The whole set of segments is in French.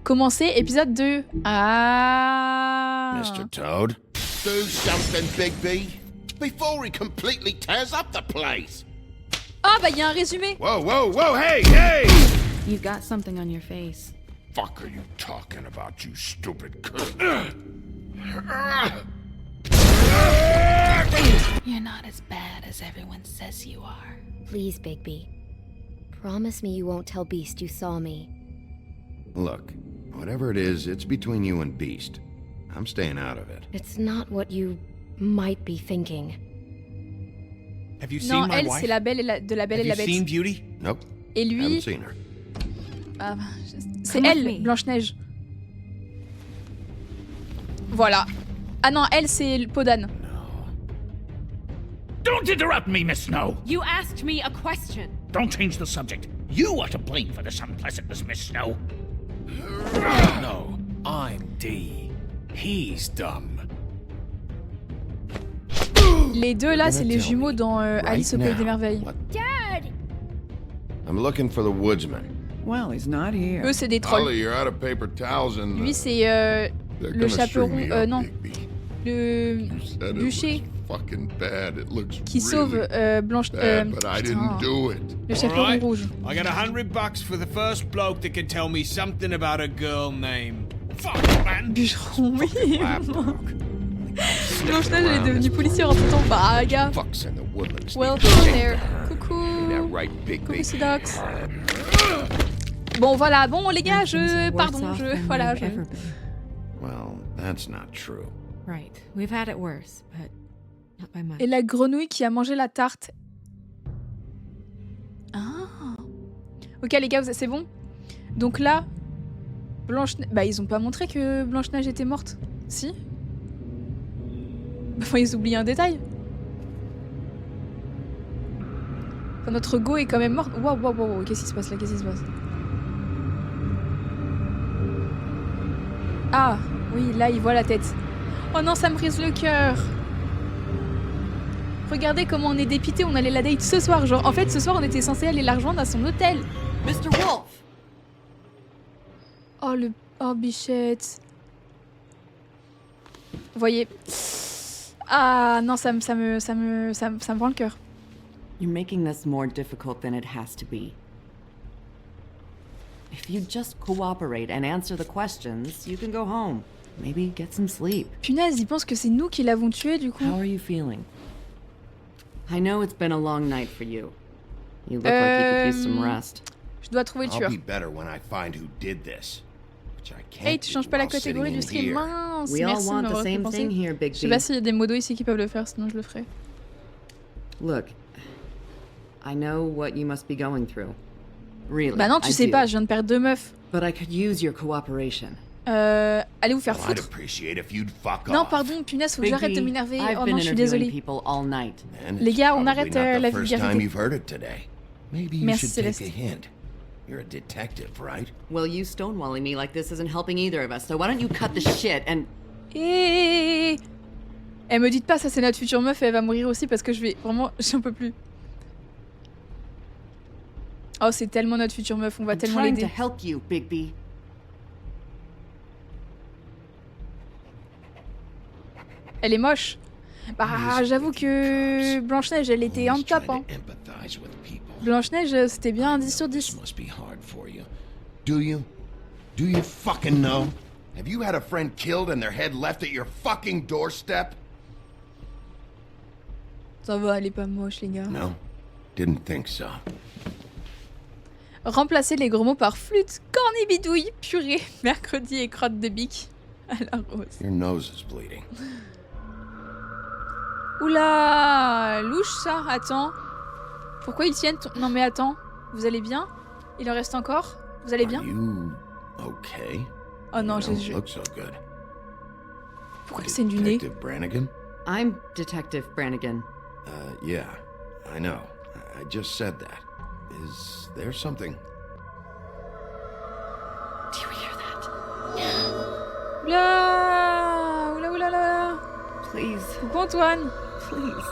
Commencer épisode 2. Ah. Mr. Toad, do something, Bigby, before he completely tears up the place. Ah bah il y a un résumé. Whoa, whoa, whoa, hey, hey! You've got something on your face. Fuck are you talking about, you stupid cunt? You're not as bad as everyone says you are. Please, Bigby. Promise me you won't tell Beast you saw me. Look, whatever it is, it's between you and Beast. I'm staying out of it. It's not what you might be thinking. Have you seen Non, my elle wife? c'est la belle et la, de la Belle et la Have you seen Bête. Beauty? Nope, Et haven't lui, seen her. ah, c'est Come with elle, me. Blanche-Neige. Voilà. Ah non, elle c'est Podane. Don't interrupt me, Miss Snow. You asked me a question. Don't change the subject. You are to blame for this unpleasantness, Miss Snow. No, I'm D. He's dumb. Les deux là, You're c'est gonna les tell jumeaux me dans Alice au right Pays des now Merveilles. what- I'm looking for the woodsman. Well, he's not here. Eux c'est des trolls. Holly, you're out of paper towels and Lui c'est they're le gonna chaperon, string me up, non, Bigby. le You said it bûcher looks fucking bad. It looks qui sauve really Blanche. bad, but I putain, didn't do it. le chaperon Alright. rouge. I got $100 for the first bloke that can tell me something about a girl named. Fuck, man. Bûcheron, oui. Lapdog. Blanche-Neige elle est devenue policière en temps. Bah gars. Fucks in the woodlands. Welcome there. That Coucou. right, Coucou Bigby? Sidox. Bon voilà, bon les gars, Things are worse pardon, off than voilà, they've ever been. Well, that's not true. Right. We've had it worse, but not by much. Et la grenouille qui a mangé la tarte. Ah. Ok les gars, c'est bon. Donc là, bah ils ont pas montré que Blanche-Neige était morte. Si. Enfin ils oublient un détail. Enfin, notre go est quand même morte. Waouh, waouh, waouh, qu'est-ce qui se passe là? Qu'est-ce qui se passe? Ah, oui, là, il voit la tête. Oh non, ça me brise le cœur. Regardez comment on est dépité, on allait la date ce soir. Genre, en fait, ce soir, on était censé aller la rejoindre à son hôtel. Mr. Wolf! Oh, Oh, bichette. Vous voyez? Ah, non, ça me prend le cœur. You're making this more difficult than it has to be. If you just cooperate and answer the questions, you can go home. Maybe get some sleep. Punaise, il pense que c'est nous qui l'avons tué, du coup. How are you feeling? I know it's been a long night for you. You look like you could use some rest. Je dois trouver le I'll tueur. be better when I find who did this. Which I can't Hey, tu changes pas la do while catégorie sitting du in stream. here. Mince, We all merci de want m'avoir the fait same penser. thing here, Big Je sais pas B. s'il y a des modos ici qui peuvent le faire, sinon je le ferai. Look, I know what you must be going through. Really. Bah non, tu I sais do. pas, je viens de perdre 2 meufs. But I could use your cooperation. Allez vous faire Well, I'd foutre. appreciate if you'd fuck Non, off. pardon, punaise, faut que Big j'arrête de B, m'énerver. I've Oh been non, je suis interviewing désolée. people all night. And Les it's gars, on probably arrête, not the la first time vulgarité. you've heard it today. Maybe you Merci, should take Céleste. a hint. You're a detective, right? Well, you stonewalling me like this isn't helping either of us, so why don't you cut the shit and... Et elle me dit pas, ça c'est notre future meuf et elle va mourir aussi parce que je vais vraiment, j'en peux plus. Oh, c'est tellement notre future meuf, on va I'm tellement trying to l'aider. help you, Big B. Elle est moche. Bah, j'avoue que Blanche-Neige, elle était en Always top. trying Hein. to empathize with people. Blanche-Neige, c'était bien un 10 sur This 10. must be hard for you. Do you? Do you fucking know? Have you had a friend killed and their head left at your fucking doorstep? Ça va, elle est pas moche, les gars. No. Didn't think so. Remplacer les gros mots par flûte, cornibidouille, purée, mercredi et crotte de bique à la rose. Your nose is bleeding. Oula, louche ça, attends. Pourquoi ils tiennent Non mais attends, vous allez bien? Il en reste encore? Vous allez bien? Are you okay? Oh non, You don't je... look so good. Pourquoi il saigne du nez? Detective Brannigan? I'm Detective Brannigan. Yeah, I know. I just said that. Is there something? Do you hear that? Oula, oula, oula, oula. Please, Coucou Antoine. please.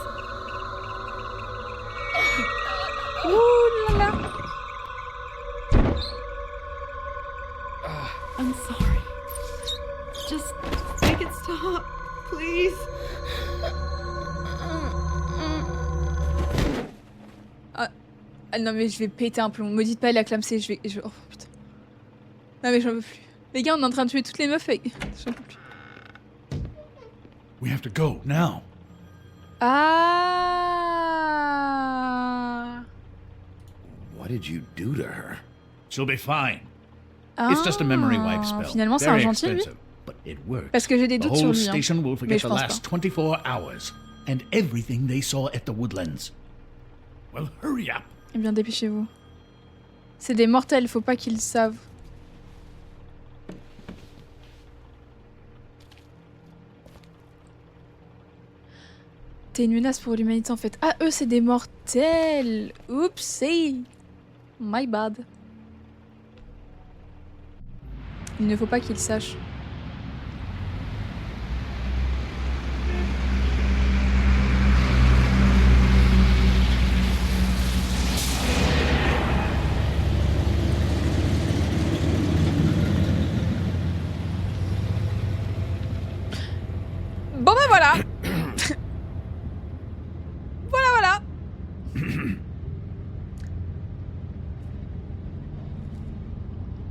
Ouh là là. I'm sorry. Just make it stop, please. Ah non mais je vais péter un plomb. Me dites pas elle a clamsé, oh putain. Non mais j'en peux plus. Les gars, on est en train de tuer toutes les meufs avec... J'en peux plus. We have to go now. Ah. What did you do to her? She'll be fine. It's just a memory wipe spell. Finalement, c'est un Very gentil, lui. expensive, but it works. Parce que j'ai des The doutes sur whole lui. Hein. station will Mais forget je the pense last pas. 24 hours and everything they saw at the Woodlands. Well, hurry up. Eh bien, dépêchez-vous. C'est des mortels, faut pas qu'ils le savent. T'es une menace pour l'humanité en fait. Ah, eux c'est des mortels. Oupsie. My bad. Il ne faut pas qu'ils sachent. Bon ben voilà. Voilà.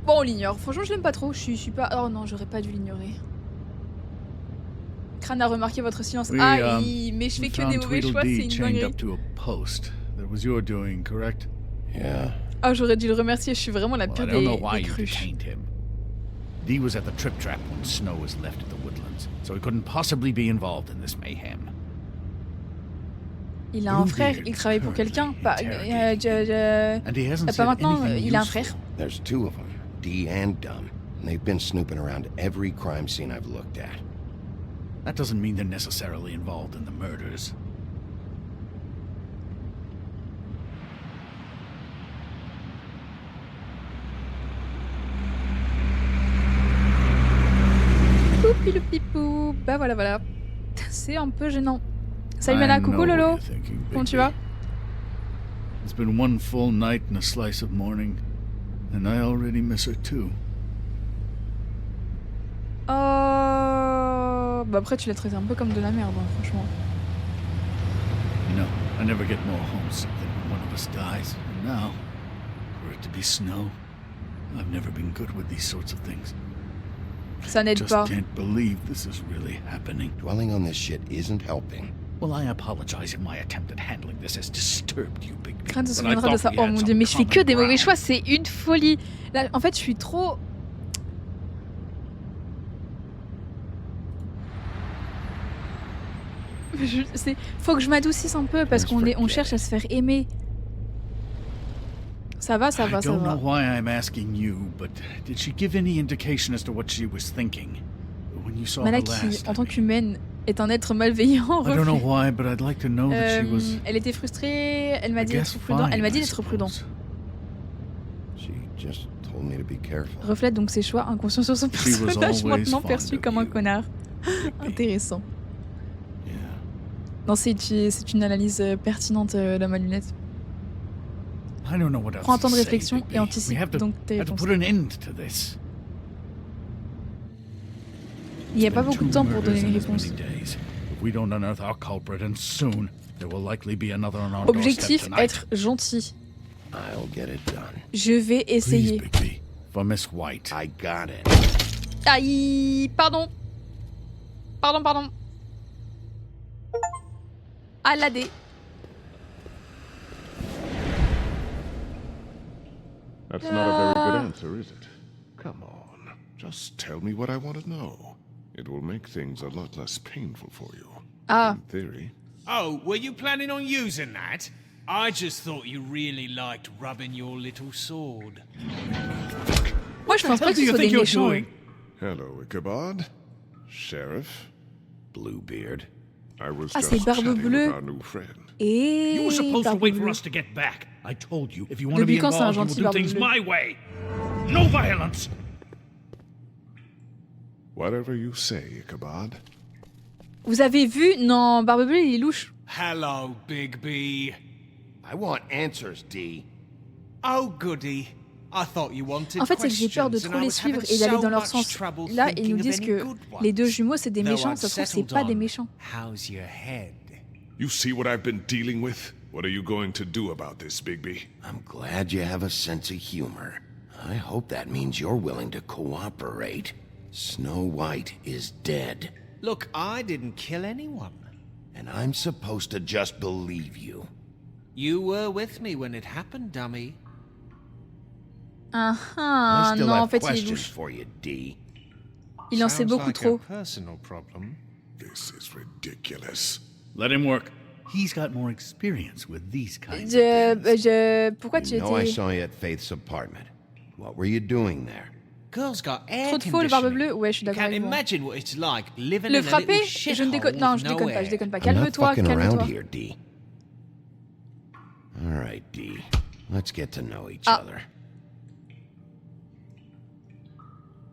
Bon, on l'ignore. Franchement, je l'aime pas trop. Je suis pas... Oh non, j'aurais pas dû l'ignorer. Crâne a remarqué votre silence. Ah, mais je fais que des mauvais choix, c'est une dinguerie. Up to a post. That was your doing, correct? Yeah. Ah, j'aurais dû le remercier. Je suis vraiment la Well, pire I don't know des why you cruches. detained him. Dee was at the Trip Trap when Snow was left at the Woodlands, so he couldn't possibly be involved in this mayhem. Il a un frère, il travaille pour quelqu'un. Pas, And he hasn't pas said maintenant, anything il a un useful. frère. There's two of them, Dee and Dunn. And they've been snooping around every crime scene I've looked at. That doesn't mean they're necessarily involved in the murders. Poupiloupipou. Bah voilà. C'est un peu gênant. Salut I Mana, know coucou what Lolo. you're thinking, Comment tu Bigby. vas? It's been one full night and a slice of morning, and I already miss her too. Oh. Bah après tu l'as traité un peu comme de la merde, hein, franchement. You know, I never get more homesick than when one of us dies. And now, for it to be Snow, I've never been good with these sorts of things. Ça n'aide Just pas. can't believe this is really happening. Dwelling on this shit isn't helping. Well, I apologize if my attempt at handling this has disturbed you, Bigby. Crâne se but I souviendra de thought ça. we Oh had mon some dieu, mais je fais que common des mauvais ground. choix, c'est une folie. Là, en fait, je suis trop. Faut que je m'adoucisse un peu parce on cherche à se faire aimer. Ça va. I don't know why I'm asking you, but did she give any indication as to what she was thinking when you saw her Mana last? qui, en I tant mean? qu'humaine, est un être malveillant. I don't know reflet. why, but I'd like to know that she was. Elle était frustrée, elle m'a I dit guess d'être prudent. Elle m'a dit fine, I d'être prudent. suppose. She just told me to be careful. Reflète donc ses choix inconscients sur son She was personnage, always maintenant fond perçu of comme un you. connard. Bigby. Intéressant. Yeah. Non, c'est une analyse pertinente, la malunette. I don't know what else Prends un temps to de say, réflexion Bigby. et anticipe We have to, donc tes have to réponses. put an end to this. Il n'y a It's pas been beaucoup de 2 temps pour donner murders les in as réponses. many days. If we don't unearth our culprit, and soon, there will likely be another on our Objectif, doorstep tonight. être gentil. I'll get it done. Je vais Please, essayer. Bigby, for Miss White. I got it. Aïe, pardon. Pardon. Aladé. That's not a very good answer, is it? Come on. Just tell me what I want to know. It will make things a lot less painful for you. Ah, In theory. Oh, were you planning on using that? I just thought you really liked rubbing your little sword. moi je pense pas What que do ce you soit des think you're méchants. doing? Hello, Ichabod. Sheriff. Bluebeard. I was Ah, just c'est Barbe chatting Bleue. with our new friend. Et You were supposed to Barbe wait for Bleue. us to get back. I told you, if you want to Depuis be quand c'est un involved, gentil you will Barbe do things Bleue? my way. No violence. Whatever you say, Ichabod. Vous avez vu? Non, Barbe Bleue, il est louche. Hello, Bigby. I want answers, Dee. Oh, goody. I thought you wanted En fait, c'est que j'ai peur de questions, trop and I les was having suivre et d'aller so dans leur much sens. trouble Là, ils nous thinking of disent any que good ones. les deux jumeaux, c'est des Though méchants. I've Ça se trouve, c'est settled pas des on, méchants. How's your head? You see what I've been dealing with? What are you going to do about this, Bigby? I'm glad you have a sense of humor. I hope that means you're willing to cooperate. Snow White is dead, Look, I didn't kill anyone. and I'm supposed to just believe you. You were with me when it happened, dummy. Ah I ah, still non, en have fait, il est questions louche. for you, D. Il en sait Sounds beaucoup like trop. a personal problem. This is ridiculous. Let him work. He's got more experience with these kinds of things. Pourquoi tu You know I étais... saw you at Faith's apartment. What were you doing there? Girl's got air Trop de faux, le barbe conditioning. bleue? Ouais, je suis You d'accord can't avec moi. imagine what it's like living Le in a frapper, little je ne déconne... shithole Non, with je no déconne pas, air. je déconne pas. I'm not Calme-toi, fucking around calme-toi. here, D. All right, D. Let's get to know each Ah. other.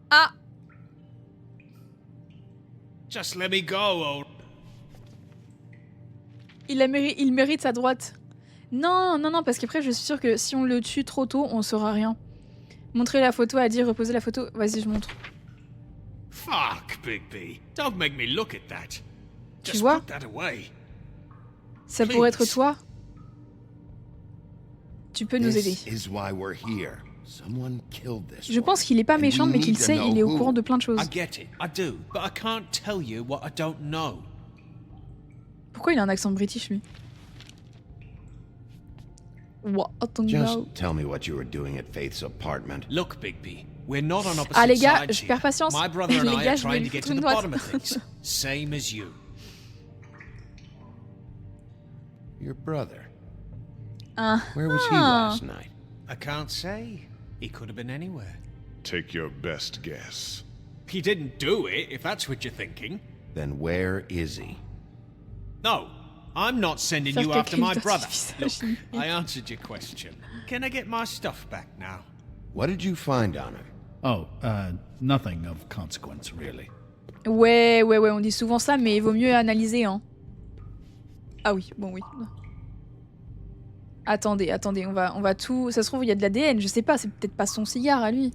Ah, Just let me go, old... il mérite sa droite. Non, non, non, parce qu'après, je suis sûre que si on le tue trop tôt, on saura rien. Montrer la photo, a dit reposer la photo. Vas-y, je montre. Fuck, Bigby. Don't make me look at that. Tu Just vois? put that away. Ça pourrait être Please. toi. Tu peux nous aider. This is why we're here. Someone killed this Je pense qu'il est pas woman, and méchant, we mais qu'il need to sait, know il est au who. courant de plein de choses. I get it. I do. But I can't tell you what I don't know. Pourquoi il a un accent british, lui? What? No. Just tell me what you were doing at Faith's apartment. Look, Bigby. We're not on opposite Ah, les gars, sides je perds here. patience. My brother and Les I gars, are je vais trying lui to get foutre to une the droite. bottom of things. Same as you. Your brother. Ah, Where was he last night? I can't say. He could have been anywhere. Take your best guess. He didn't do it, if that's what you're thinking. Then where is he? No, I'm not sending Faire you after my quelqu'un brother. d'artifice. Look, I answered your question. Can I get my stuff back now? What did you find on him? Oh, nothing of consequence, really. ouais, on dit souvent ça, mais il vaut mieux analyser, hein. Ah oui, bon, oui. Attendez, on va tout... Ça se trouve, il y a de l'ADN, je sais pas, c'est peut-être pas son cigare à lui.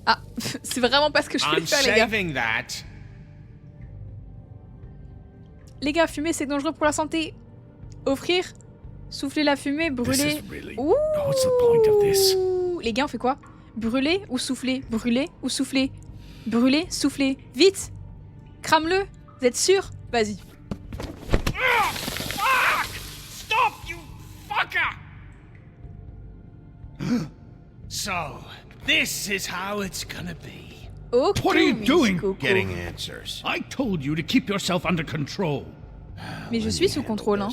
Ah, c'est vraiment pas ce que je voulais I'm faire, les gars. saving that. Les gars, fumer, c'est dangereux pour la santé. Offrir, souffler la fumée, This brûler... is really... Ouh. What's the point of this? Les gars, on fait quoi? Brûler ou souffler? Brûler ou souffler? Brûler, souffler. Vite! Crame-le! Vous êtes sûr? Vas-y. Stop, you fucker! So, this is how it's gonna be. Ok, What are you Miss doing? Coco. Getting answers. I told you to keep yourself under control. Mais je suis sous contrôle, hein.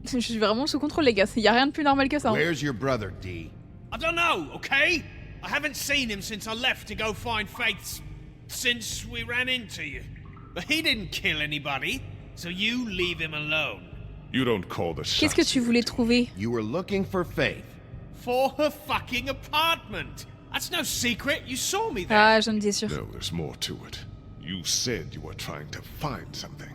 Je suis vraiment sous contrôle, les gars. Y a rien de plus normal que ça. hein. Where's your brother, D? I don't know, okay? I haven't seen him since I left to go find Faith's... since we ran into you. But he didn't kill anybody, so you leave him alone. You don't call the shots. Qu'est-ce que tu voulais trouver? You were looking for Faith. For her fucking apartment. That's no secret. You saw me there. Ah, j'en étais sûre. No, there's more to it. You said you were trying to find something.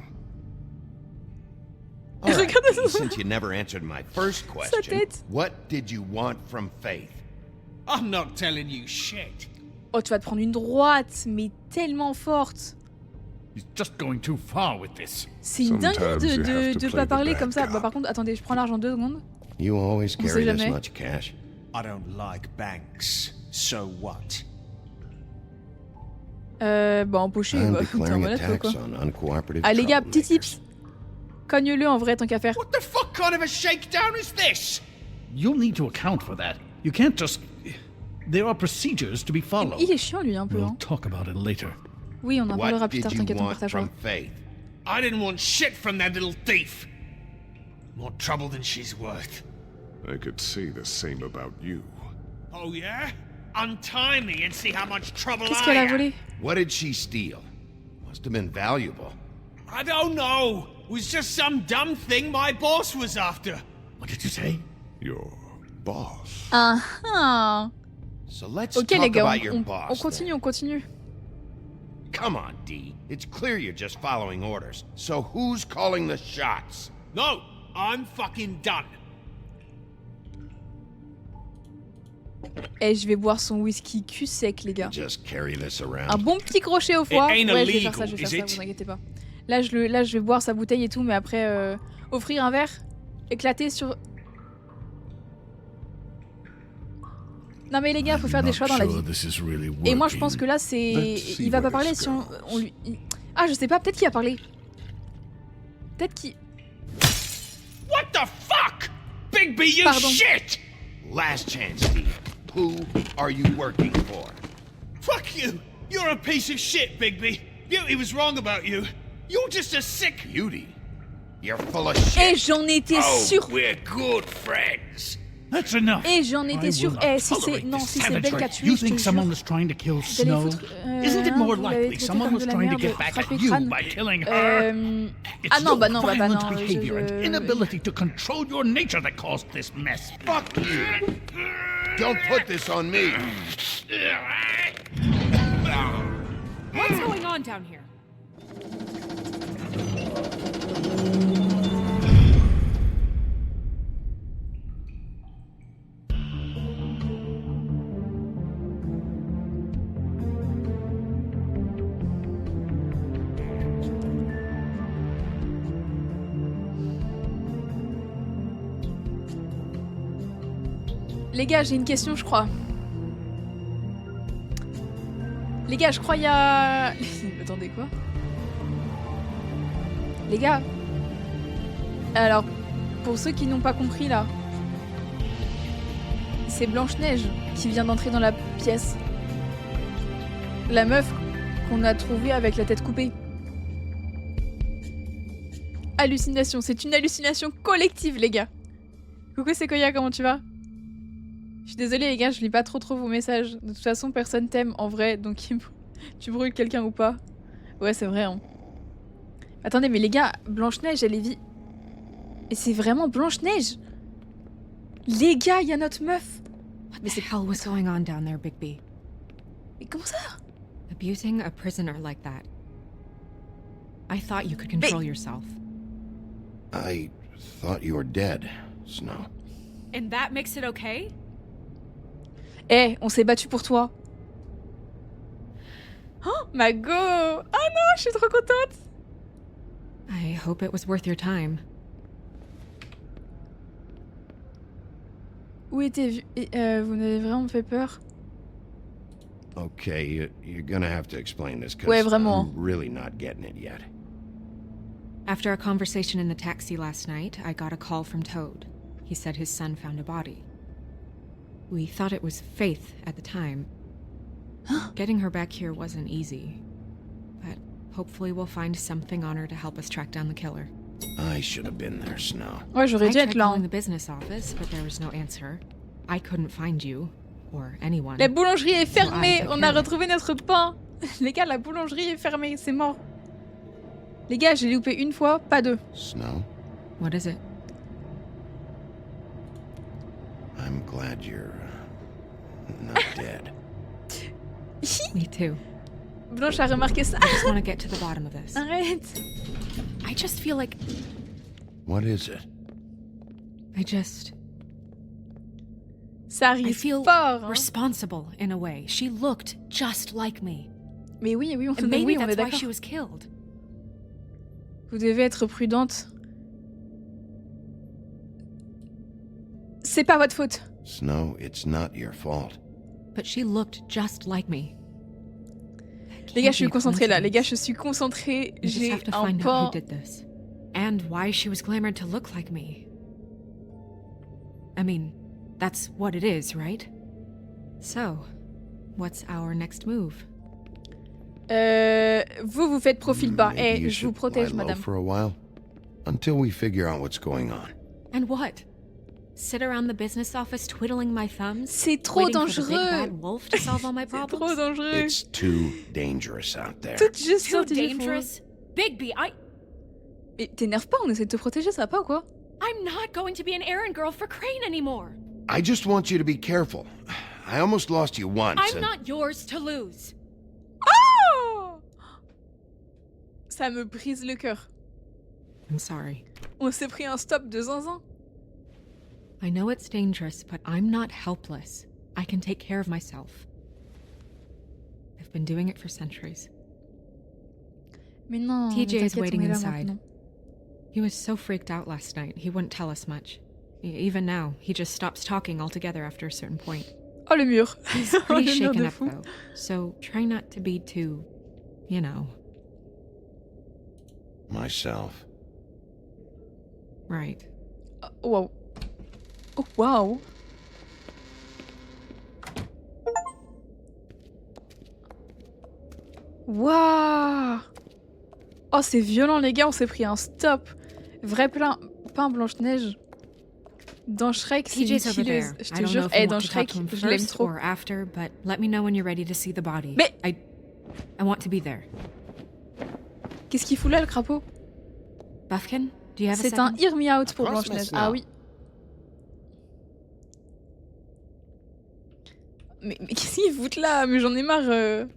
All right, Regardez D, ça. since you never answered my first question, tête. what did you want from Faith? I'm not telling you shit. Oh, tu vas te prendre une droite, mais tellement forte. He's just going too far with this. C'est une dinguerie Sometimes you have to de play pas the parler bad comme ça. cop. Bah, par contre, attendez, je prends l'argent 2 secondes. You always On sait carry this jamais. much cash. I don't like banks. So what? Bah, empoché, I'm bah, t'es en declaring a malade, toi, tax quoi. on uncooperative Ah, les gars, petit troublemakers. tips. Cogne-le en vrai, tant qu'à faire. What the fuck kind of a shakedown is this? You'll need to account for that. You can't just... There are procedures to be followed. Il est chiant, lui, un peu. We'll Hein. talk about it later. Oui, on en parlera What plus did tard, you t'inquiète, on want partagera. from Faith? I didn't want shit from that little thief. More trouble than she's worth. I could say the same about you. Oh yeah? Untie me and see how much trouble Qu'est-ce I qu'elle a am. volé? What did she steal? Must have been valuable. I don't know. It was just some dumb thing my boss was after. What did you say? Your boss. Ah ah. So let's Ok, les talk gars, about your on boss. continue, on continue. then. Come on, D. It's clear you're just following orders. So who's calling the shots? No, I'm fucking done. Eh, je vais boire son whisky cul sec, les gars. Just carry this Un around. bon petit crochet au foie. It ain't Ouais, je vais faire ça, illegal, je vais faire is ça, it? vous inquiétez pas. Là, je vais boire sa bouteille et tout, mais après, offrir un verre, éclater sur... Non mais les gars, faut faire des choix dans la vie. Et moi, je pense que là, c'est... Il va pas parler si on lui... Ah, je sais pas, peut-être qu'il a parlé. Peut-être qu'il... What the fuck? Bigby, you Pardon. shit! Last chance, Steve. Who are you working for? Fuck you! You're a piece of shit, Bigby. Beauty was wrong about you. You're just a sick... Beauty. You're full of Eh, shit. j'en étais sûre. We're good friends. That's enough. Eh, j'en I étais will sûre. not Eh, si c'est... tolerate Non, this si c'est Belle savagery. qui a tué, You je te think someone jure. was trying to kill Vous allez Snow? foutre... Isn't it more vous l'avez likely traité someone comme was de la trying to merde, get back at frappé you crâne. by killing her? Ah It's non, your bah non, violent non. behavior and inability to control your nature that caused this mess. Fuck you. Don't put this on me. What's going on down here? Les gars, j'ai une question, je crois. Les gars, je crois il y a... Attendez, quoi? Les gars. Alors, pour ceux qui n'ont pas compris, là. C'est Blanche-Neige qui vient d'entrer dans la pièce. La meuf qu'on a trouvée avec la tête coupée. Hallucination, c'est une hallucination collective, les gars. Coucou Sequoia, comment tu vas? Je suis désolée les gars, je lis pas trop vos messages. De toute façon, personne t'aime en vrai, donc tu brûles quelqu'un ou pas. Ouais, c'est vrai, hein. Attendez, mais les gars, Blanche-Neige, elle est vie... Et c'est vraiment Blanche-Neige. Les gars, il y a notre meuf. What the hell was going on down there, Bigby? Mais comment ça? Abusing a prisoner like that. I thought you could control yourself. I thought you were dead, Snow. And that makes it okay? Eh, on s'est battu pour toi. Oh, ma go! Oh non, je suis trop contente. I hope it was worth your time. Où était... vous m'avez vraiment fait peur. Okay, you're gonna have to explain this, Ouais, because vraiment. I'm really not getting it yet. After a conversation in the taxi last night, I got a call from Toad. He said his son found a body. We thought it was Faith at the time. Getting her back here wasn't easy. But hopefully we'll find something on her to help us track down the killer. I should have been there, Snow. Ouais, j'aurais I dû être tried là. calling Hein. the business office, but there was no answer. I couldn't find you, or anyone. La boulangerie est fermée. So I took On care a of it. retrouvé notre pain. Les gars, la boulangerie est fermée. C'est mort. Les gars, j'ai loupé une fois, pas deux. Snow, What is it? I'm glad you're not dead. Me too. Blanche a remarqué ça. I just want to get to the bottom of this. Arrête. I just feel like What is it? Ça I arrive feel fort. Hein. responsible in a way. She looked just like me. Mais oui, oui, And maybe oui, on est that's why d'accord. she was killed. Vous devez être prudente. C'est pas votre faute. Snow, it's not your fault. But she looked just like me. Les gars, je suis concentrée là. Les gars, je suis concentrée. We just J'ai have to un find out pan. who did this. And why she was glamored to look like me. I mean, that's what it is, right? So, what's our next move? Vous faites profil bas. Maybe Eh, you je vous should protège, lie low madame. for a while, until we figure out what's going on. And what? Sit around the business office twiddling my thumbs? C'est trop waiting for the big dangereux. bad wolf to solve all my C'est trop problems? dangereux. It's too dangerous out there. Toute juste Too sortie du four. dangerous? Bigby, Mais t'énerve pas, on essaie de te protéger, ça va pas ou quoi? I'm not going to be an errand girl for Crane anymore. I just want you to be careful. I almost lost you once. I'm and- not yours to lose. Oh! Ça me brise le cœur. I'm sorry. On s'est pris un stop de zinzin. I know it's dangerous, but I'm not helpless. I can take care of myself. I've been doing it for centuries. Mais non, TJ mais is t'inquiète, on waiting est là inside. maintenant. He was so freaked out last night, he wouldn't tell us much. Even now, he just stops talking altogether after a certain point. Oh, le mur. He's Oh, pretty le mur shaken de up fou. though, so try not to be too, you know, Myself. right. Oh, wow. Oh, wow. Waouh. Oh, c'est violent, les gars, on s'est pris un stop. Vrai pain Blanche-Neige. Dans Shrek, c'est une TJ's over killeuse. there. Je I te don't jure, know if you dans want to talk Shrek, to him je l'aime first trop. or after, but let me know when you're ready to see the body. Mais- I want to be there. Qu'est-ce qu'il fout là, le crapaud? Buffkin, do you have a C'est un second? Hear Me Out pour Christmas Blanche-Neige. now. Ah oui. Mais qu'est-ce qu'ils foutent là? Mais j'en ai marre.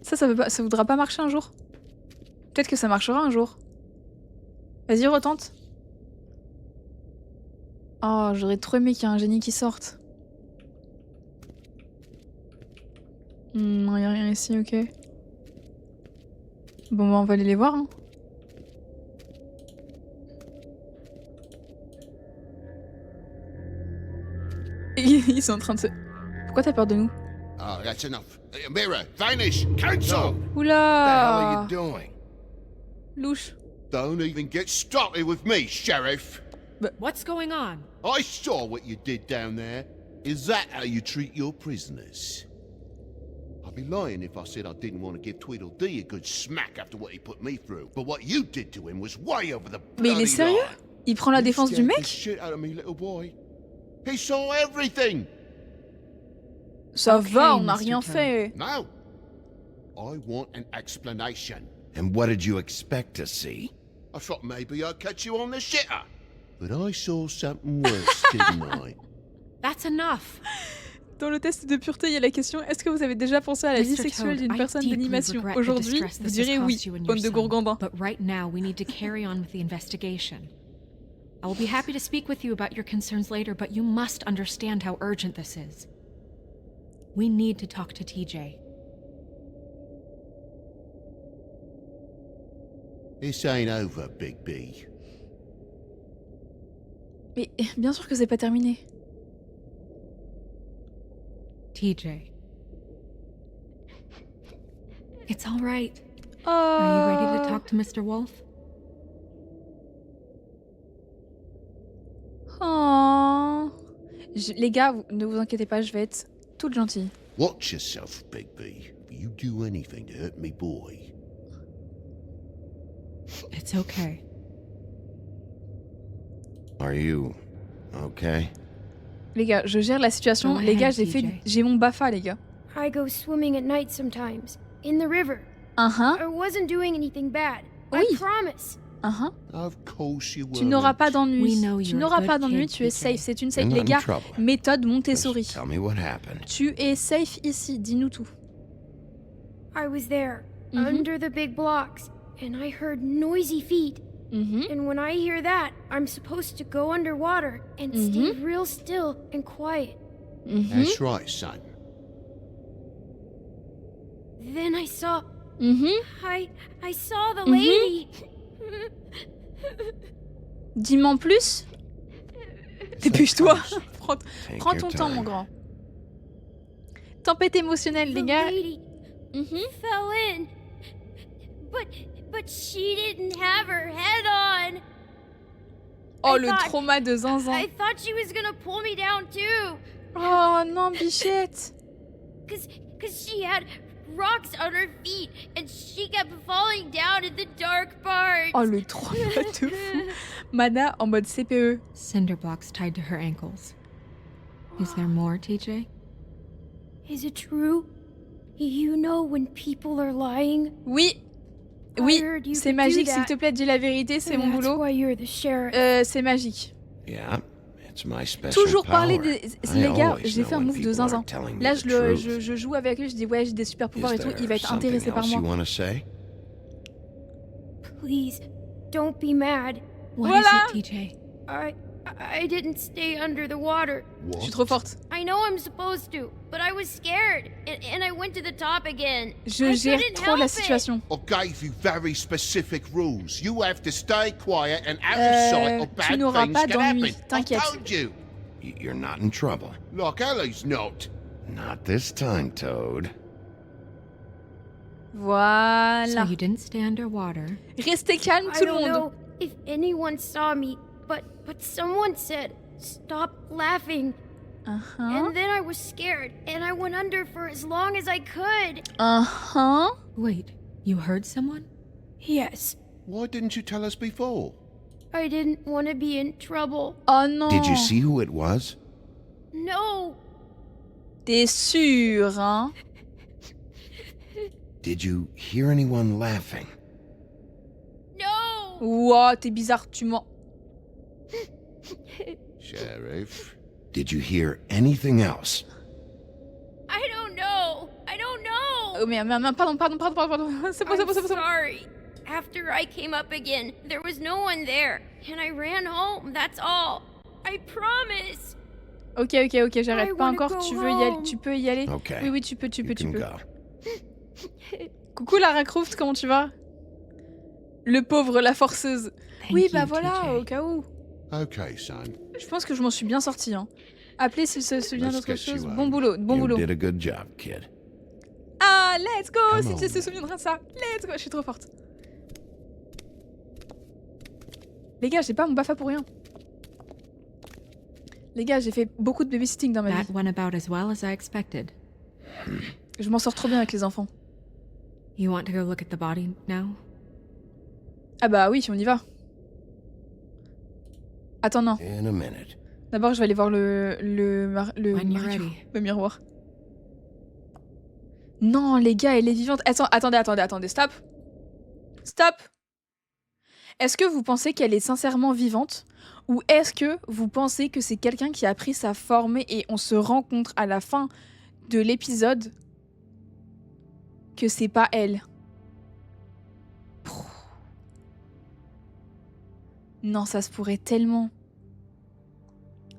Ça voudra pas marcher un jour? Peut-être que ça marchera un jour. Vas-y, retente. Oh, j'aurais trop aimé qu'il y ait un génie qui sorte. Non, y'a rien ici, ok. Bon, bah, on va aller les voir, hein. Ils sont en train de se... Pourquoi t'as peur de nous? Oh, that's enough. Mira, vanish, cancel! What the hell are Oula! you doing? Louche. Don't even get started with me, Sheriff. What's going on? I saw what you did down there. Is that how you treat your prisoners? I'd be lying if I said I didn't want to give Tweedledee a good smack after what he put me through. But what you did to him was way over the Mais il bloody est sérieux? line. Il prend la You défense du scared the mec? shit out of me, little boy. He saw everything. Ça Ok, va, on n'a Mr. rien Toad. fait. Now, I want an explanation. And what did you expect to see? I thought maybe I'd catch you on the shitter. But I saw something worse, didn't I? That's enough. Dans le test de pureté, il y a la question: est-ce que vous avez déjà pensé à la vie Mr. sexuelle Toad, d'une I personne deeply d'animation? regret the Aujourd'hui, distress vous this direz has oui, caused you and your bande de son. gourgandins. But right now, we need to carry on with the investigation. I will be happy to speak with you about your concerns later, but you must understand how urgent this is. We need to talk to TJ. This ain't over, Big B. Mais bien sûr que c'est pas terminé. TJ. It's all right. Are you ready to talk to Mr. Wolf? Oh. Les gars, ne vous inquiétez pas, je vais être toute gentille. Watch yourself, Big B. You do anything to hurt me boy. It's okay. Are you okay? Les gars, je gère la situation. Go Les gars, ahead, TJ. j'ai mon BAFA, les gars. I go swimming at night sometimes, in the river. Hein? I wasn't doing anything bad. Oui. I promise. Hein? Of course you Tu n'auras pas We d'ennui. know Tu you're a n'auras good pas d'ennui, kid, tu es TJ. safe. C'est une safe. I'm not Les in gars, trouble. méthode Montessori. Just tell me what happened. Tu es safe ici, dis-nous tout. I was there, Mhm. under the big blocks, and I heard noisy feet. Mhm. And when I hear that, I'm supposed to go underwater and stay real still and quiet. Mhm. That's right, son. Then I saw Mhm. I saw the lady. Dis-moi en plus. Dépêche-toi. Prends Take prends your ton temps, time. mon grand. Tempête émotionnelle, les The gars. lady Mhm. fell in. But she didn't have her head on. Oh, I le thought- trauma de zinzin. I thought she was gonna pull me down too. Oh non, bichette. Cause she had rocks on her feet and she kept falling down in the dark parts. Oh, le trauma de fou. Mana en mode CPE. Cinder blocks tied to her ankles. Is there more, TJ? Is it true? You know when people are lying? Oui. I Oui, heard you c'est could magique, do s'il that. te plaît, dis la vérité, c'est mon That's boulot. why you're the sheriff. C'est magique. Yeah, it's my special Toujours parler power. des... I Les gars, always j'ai know fait un when move de people zinzin. aren't telling me Là, the truth. je joue avec lui, je dis ouais, j'ai des super pouvoirs et Is tout, il there va être something intéressé par else you moi. want to say? Please, don't be mad. What Voilà. is it, TJ? I didn't stay under the water. Je suis trop forte. I know I'm supposed to, but I was scared, and I went to the top again. Je gère trop la situation. I gave you very specific rules. You have to stay quiet and out of sight or Tu bad n'auras things pas can d'ennui, happen. I t'inquiète. told you. You're not in trouble. Like Ellie's not. Not this time, Toad. So Voilà. you didn't stay underwater. Restez calme I tout le don't monde. know if anyone saw me, but someone said, "Stop laughing." Uh-huh. And then I was scared, and I went under for as long as I could. Uh-huh. Wait, you heard someone? Yes, Why didn't you tell us before? I didn't want to be in trouble. Oh non. Did you see who it was? No, T'es sûr, hein? Did you hear anyone laughing? no. Ouah, t'es bizarre, tu mens. Sheriff. Did you hear anything else? I don't know. I don't know. Oh merde, pardon. C'est bon, I'm c'est bon. sorry. After I came up again, there was no one there, and I ran home. That's all. I promise. Ok, j'arrête I pas wanna encore. go Tu veux y aller? home. Tu peux y aller? Okay. Oui, tu peux. You can go. Coucou Lara Croft, comment tu vas? Le pauvre, la forceuse. Thank Oui, you, bah voilà, TJ. au cas où. Okay, son. Je pense que je m'en suis bien sortie. Hein. Appelez s'il se souvient Let's d'autre get chose. you Bon boulot, bon You boulot. did a good job, kid. Ah, let's go! Come Si on. tu se souviendras de ça. Let's go, je suis trop forte. Les gars, j'ai pas mon BAFA pour rien. Les gars, j'ai fait beaucoup de babysitting dans ma That vie. went about as well as I expected. Je m'en sors trop bien avec les enfants. You want to go look at the body now? Ah bah oui, on y va. Attends, non. In a minute. D'abord, je vais aller voir le When you're Mario, ready. le miroir. Non, les gars, elle est vivante. Attendez, stop. Stop. Est-ce que vous pensez qu'elle est sincèrement vivante? Ou est-ce que vous pensez que c'est quelqu'un qui a pris sa forme et on se rencontre à la fin de l'épisode que c'est pas elle? Non, ça se pourrait tellement.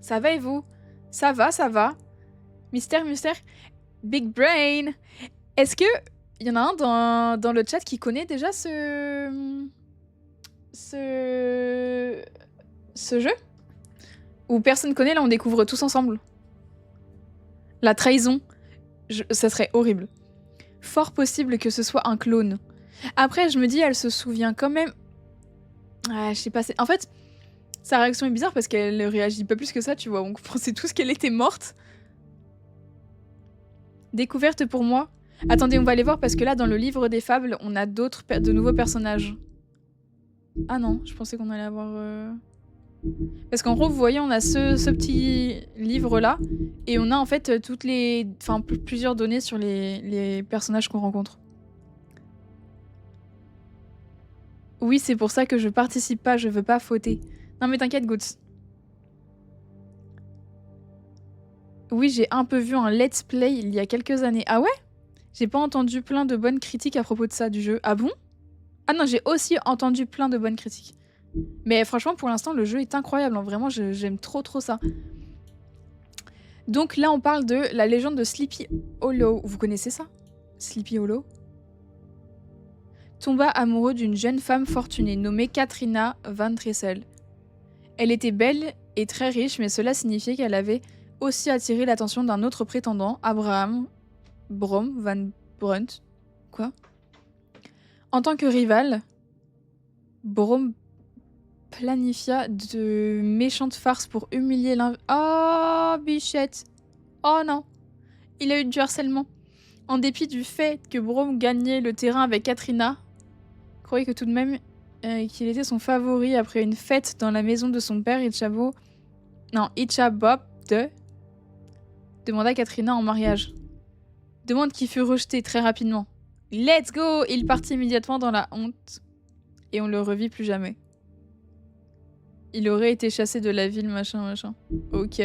Ça va et vous? Ça va. Mystère. Big brain. Est-ce que il y en a un dans le chat qui connaît déjà ce jeu? Ou personne connaît, là on découvre tous ensemble. La trahison. Ça serait horrible. Fort possible que ce soit un clone. Après, je me dis, elle se souvient quand même. Ah, je sais pas. En fait, sa réaction est bizarre parce qu'elle ne réagit pas plus que ça, tu vois. On pensait tous qu'elle était morte. Découverte pour moi. Attendez, on va aller voir parce que là, dans le livre des fables, on a de nouveaux personnages. Ah non, je pensais qu'on allait avoir... Parce qu'en gros, vous voyez, on a ce petit livre-là. Et on a en fait plusieurs données sur les personnages qu'on rencontre. Oui, c'est pour ça que je participe pas, je veux pas fauter. Non mais t'inquiète, Goots. Oui, j'ai un peu vu un let's play il y a quelques années. Ah ouais? J'ai pas entendu plein de bonnes critiques à propos de ça, du jeu. Ah bon? Ah non, j'ai aussi entendu plein de bonnes critiques. Mais franchement, pour l'instant, le jeu est incroyable. Hein. Vraiment, j'aime trop ça. Donc là, on parle de la légende de Sleepy Hollow. Vous connaissez ça? Sleepy Hollow? Tomba amoureux d'une jeune femme fortunée nommée Katrina Van Tressel. Elle était belle et très riche, mais cela signifiait qu'elle avait aussi attiré l'attention d'un autre prétendant, Abraham Brom Van Brunt. Quoi? En tant que rival, Brom planifia de méchantes farces pour humilier l'invité. Oh, bichette! Oh non! Il a eu du harcèlement. En dépit du fait que Brom gagnait le terrain avec Katrina, croyait que tout de même qu'il était son favori après une fête dans la maison de son père, Ichabod demanda Katrina en mariage. Demande qui fut rejetée très rapidement. Let's go! Il partit immédiatement dans la honte et on le revit plus jamais. Il aurait été chassé de la ville, machin. Ok.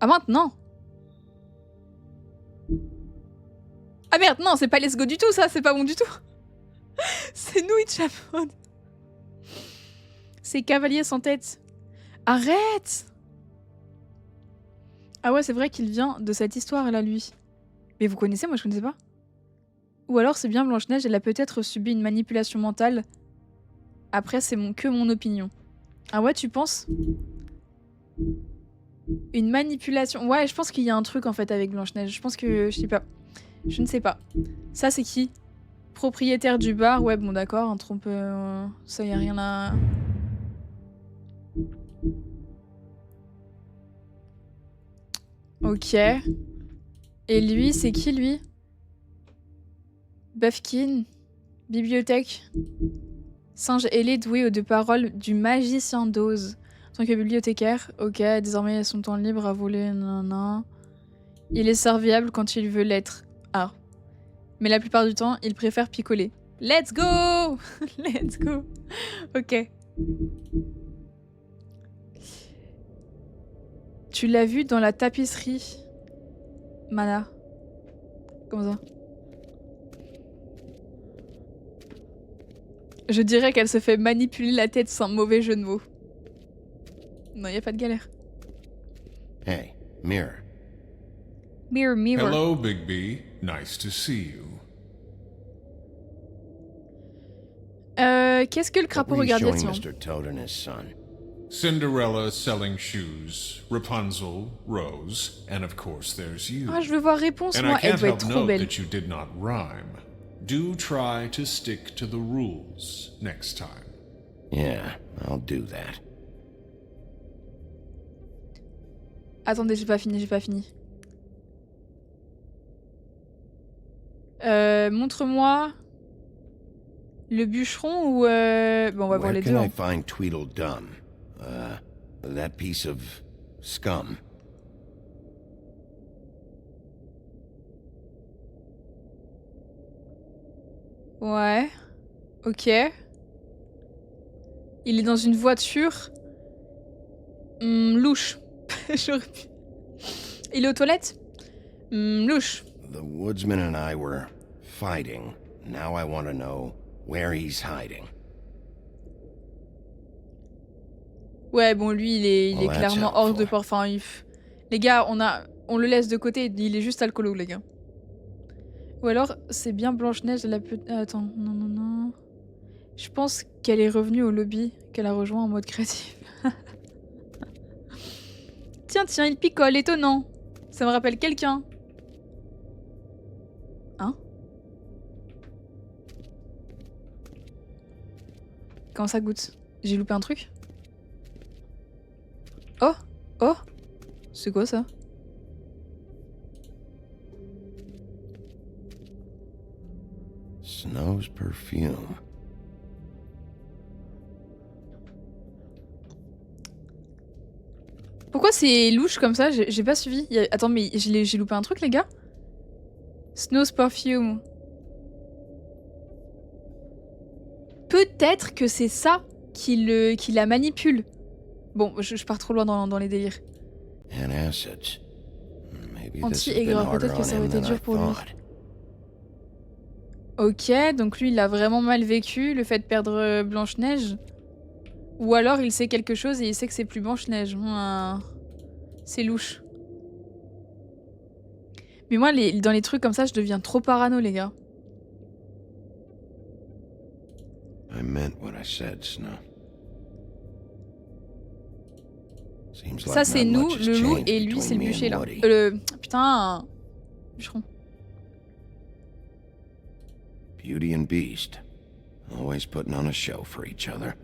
Ah maintenant! Ah merde, non, c'est pas Let's Go du tout, ça, c'est pas bon du tout. C'est nous, Ichabod. C'est cavalier sans tête. Arrête! Ah ouais, c'est vrai qu'il vient de cette histoire-là, lui. Mais vous connaissez, moi je connaissais pas. Ou alors c'est bien Blanche-Neige, elle a peut-être subi une manipulation mentale. Après, c'est que mon opinion. Ah ouais, tu penses? Une manipulation. Ouais, je pense qu'il y a un truc en fait avec Blanche-Neige. Je pense que... Je sais pas. Je ne sais pas. Ça, c'est qui? Propriétaire du bar. Ouais, bon d'accord, un trompe... ça, y a rien à... Ok. Et lui, c'est qui lui? Buffkin. Bibliothèque. Singe ailé doué aux deux paroles du magicien d'Oz. En tant que bibliothécaire, ok, désormais son temps libre à voler, nanana. Il est serviable quand il veut l'être. Ah. Mais la plupart du temps, il préfère picoler. Let's go! Let's go! Ok. Tu l'as vu dans la tapisserie, Mana. Comment ça? Je dirais qu'elle se fait manipuler la tête sans mauvais jeu de mots. Non, y a pas de galère. Hey, Mirror. Mirror, mirror. Hello, Bigby. Nice to see you. Qu'est-ce que le crapaud What were you regardait, showing tiens? Mr. Toad and his son? Cinderella selling shoes, Rapunzel, Rose, and of course there's you. Ah, je veux voir réponse, And moi. I Elle can't doit help être trop note belle. that you did not rhyme. Do try to stick to the rules next time. Yeah, I'll do that. Attendez, j'ai pas fini. Montre-moi le bûcheron ou... Bon, on va voir les Where deux. can I Hein. find Tweedledum? That piece of scum. Ouais. Ok. Il est dans une voiture. Louche. J'aurais pu... Il est aux toilettes? Louche. The woodsman and I were fighting. Now I want to know where he's hiding. Ouais, bon, lui, il est Well, that's clairement hors de helpful. port. Enfin, les gars, on le laisse de côté. Il est juste alcoolo, les gars. Ou alors, c'est bien Blanche-Neige. Elle a attends, non. Je pense qu'elle est revenue au lobby, qu'elle a rejoint en mode créatif. Tiens, il picole, étonnant. Ça me rappelle quelqu'un. Hein? Comment ça goûte? J'ai loupé un truc? Oh! C'est quoi ça? Snow's perfume. Pourquoi c'est louche comme ça? J'ai pas suivi. Attends, mais j'ai loupé un truc, les gars? Snow's perfume. Peut-être que c'est ça qui la manipule. Bon, je pars trop loin dans les délires. And acids. Maybe this has been Anti-aigreur, harder peut-être que on ça aurait him été than dur I pour lui. thought. Ok, donc lui il a vraiment mal vécu le fait de perdre Blanche-Neige. Ou alors il sait quelque chose et il sait que c'est plus Blanche-Neige. C'est louche. Mais moi dans les trucs comme ça je deviens trop parano les gars. I meant what I said, Snow. Seems Ça like c'est not nous, much has le loup, changed et lui between c'est le me and bûcher là. Woody. Putain... Bûcheron. Beauty and Beast. Always putting on a show for each other.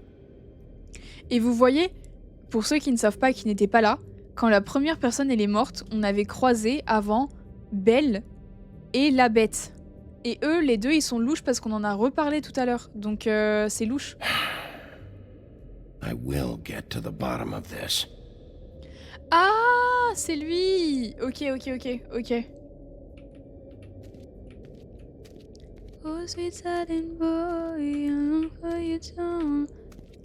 Et vous voyez, pour ceux qui ne savent pas, qui n'étaient pas là, quand la première personne elle est morte, on avait croisé avant Belle et la bête. Et eux, les deux, ils sont louches parce qu'on en a reparlé tout à l'heure. Donc c'est louche. I will get to the bottom of this. Ah, c'est lui. Ok. Oh, sweet satin boy,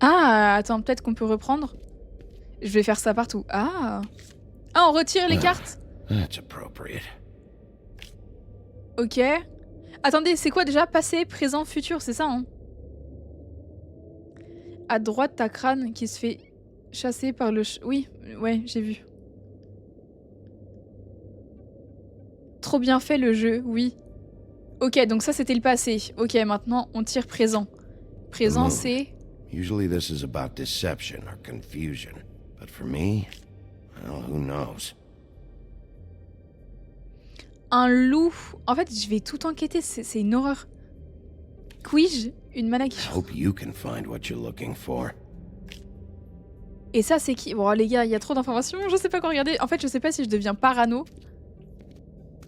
ah, attends, peut-être qu'on peut reprendre. Je vais faire ça partout. Ah, on retire les cartes. That's appropriate. Ok. Attendez, c'est quoi déjà? Passé, présent, futur, c'est ça, hein? À droite, t'as Crâne qui se fait chasser par le... Oui, ouais, j'ai vu. Trop bien fait le jeu, oui. Ok, donc ça c'était le passé. Ok, maintenant on tire présent. Présent c'est... Usually this is about deception or confusion. But for me, well, who knows? Un loup. En fait, je vais tout enquêter, c'est une horreur. Quij, une mana qui... I hope you can find what you're looking for. Et ça c'est qui? Bon les gars, il y a trop d'informations, je sais pas quoi regarder. En fait, je sais pas si je deviens parano.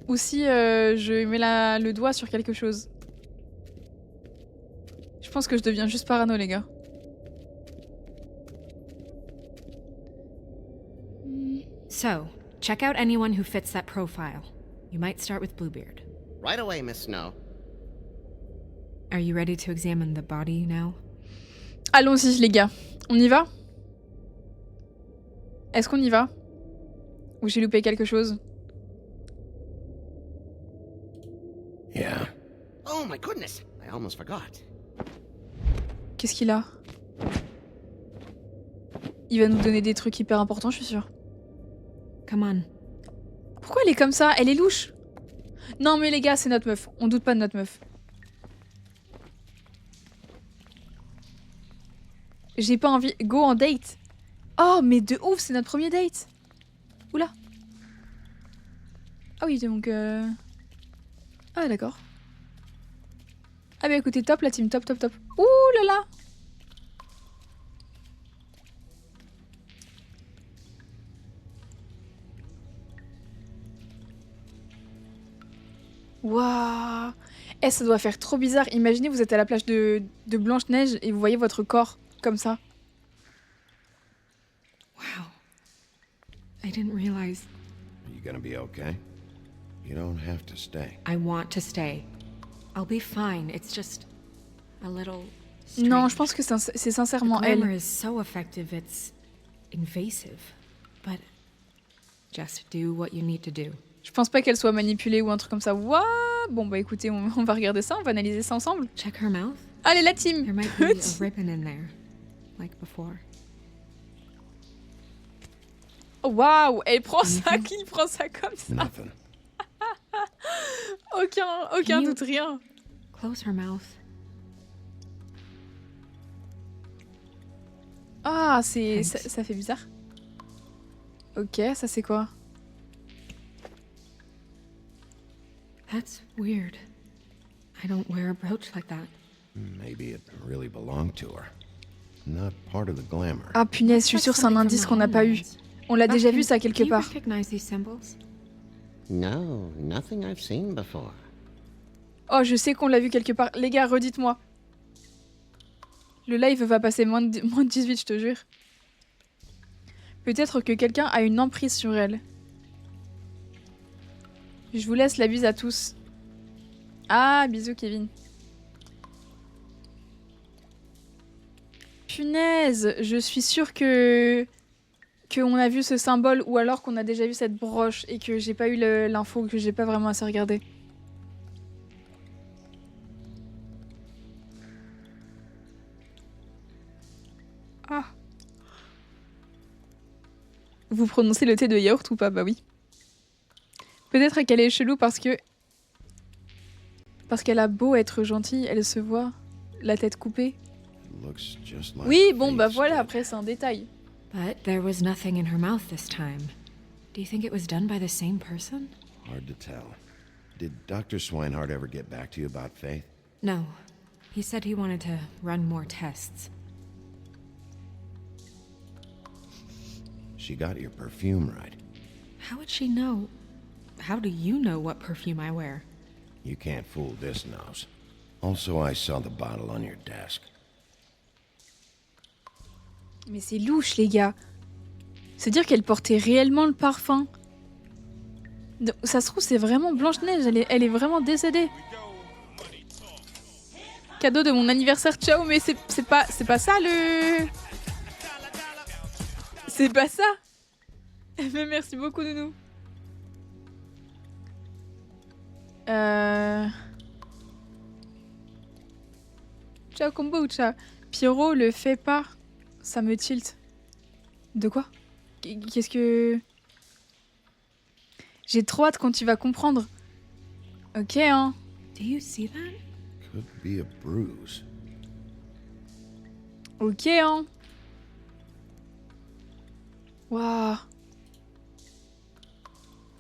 Ou si je mets le doigt sur quelque chose. Je pense que je deviens juste parano, les gars. So, check out anyone who fits that profile. You might start with Bluebeard. Right away, Miss Snow. Are you ready to examine the body now? Allons-y, les gars. On y va? Est-ce qu'on y va? Ou j'ai loupé quelque chose? Yeah. Oh my goodness, I almost forgot. Qu'est-ce qu'il a? Il va nous donner des trucs hyper importants, je suis sûre. Come on. Pourquoi elle est comme ça? Elle est louche. Non mais les gars, c'est notre meuf. On doute pas de notre meuf. J'ai pas envie... Go en date. Oh, mais de ouf, c'est notre premier date. Oula. Ah oui, donc... Ah d'accord. Ah bah écoutez, top la team, top, top, top. Ouh là là. Waouh. Eh, ça doit faire trop bizarre. Imaginez, vous êtes à la plage de Blanche-Neige et vous voyez votre corps comme ça. Wow. I didn't realize... Are you gonna be okay? You don't have to stay. I want to stay. I'll be fine. It's just a little Non, je pense que c'est sincèrement the glamour elle. is so effective, it's invasive. But just do what you need to do. Je pense pas qu'elle soit manipulée ou un truc comme ça. Waouh. Bon bah écoutez, on va regarder ça, on va analyser ça ensemble. Check her mouth. Allez la team. There might be a ribbon in there, like before. Waouh, elle prend ça, qui prend ça comme ça? Nothing. Aucun doute, rien. Close her mouth. Ah, ça fait bizarre. Ok, ça c'est quoi? That's weird. I don't wear a brooch like that. Maybe it really belonged to her. Not part of the glamour. Ah punaise, je suis sûre c'est un indice qu'on n'a pas eu. On l'a déjà vu ça quelque part. Recognize these symbols? No, nothing I've seen before. Oh, je sais qu'on l'a vu quelque part. Les gars, redites-moi. Le live va passer moins de 18, je te jure. Peut-être que quelqu'un a une emprise sur elle. Je vous laisse la bise à tous. Ah, bisous Kevin. Punaise, je suis sûre que on a vu ce symbole ou alors qu'on a déjà vu cette broche et que j'ai pas eu l'info, que j'ai pas vraiment assez regardé. Ah. Vous prononcez le thé de yaourt ou pas? Bah oui. Peut-être qu'elle est chelou parce qu'elle a beau être gentille, elle se voit la tête coupée. Oui, bon bah voilà, après c'est un détail. But there was nothing in her mouth this time. Do you think it was done by the same person? Hard to tell. Did Dr. Swinehart ever get back to you about Faith? No. He said he wanted to run more tests. She got your perfume right. How would she know? How do you know what perfume I wear? You can't fool this nose. Also, I saw the bottle on your desk. Mais c'est louche, les gars. C'est dire qu'elle portait réellement le parfum. Ça se trouve, c'est vraiment Blanche-Neige. Elle est vraiment décédée. Cadeau de mon anniversaire, ciao. Mais c'est pas ça le... C'est pas ça. Mais merci beaucoup, Nounou. Ciao, kombucha. Pyro le fait pas. Ça me tilt. De quoi? Qu'est-ce que... J'ai trop hâte quand tu vas comprendre. Ok, hein. Do you see that? Could be a bruise. Ok, hein. Waouh.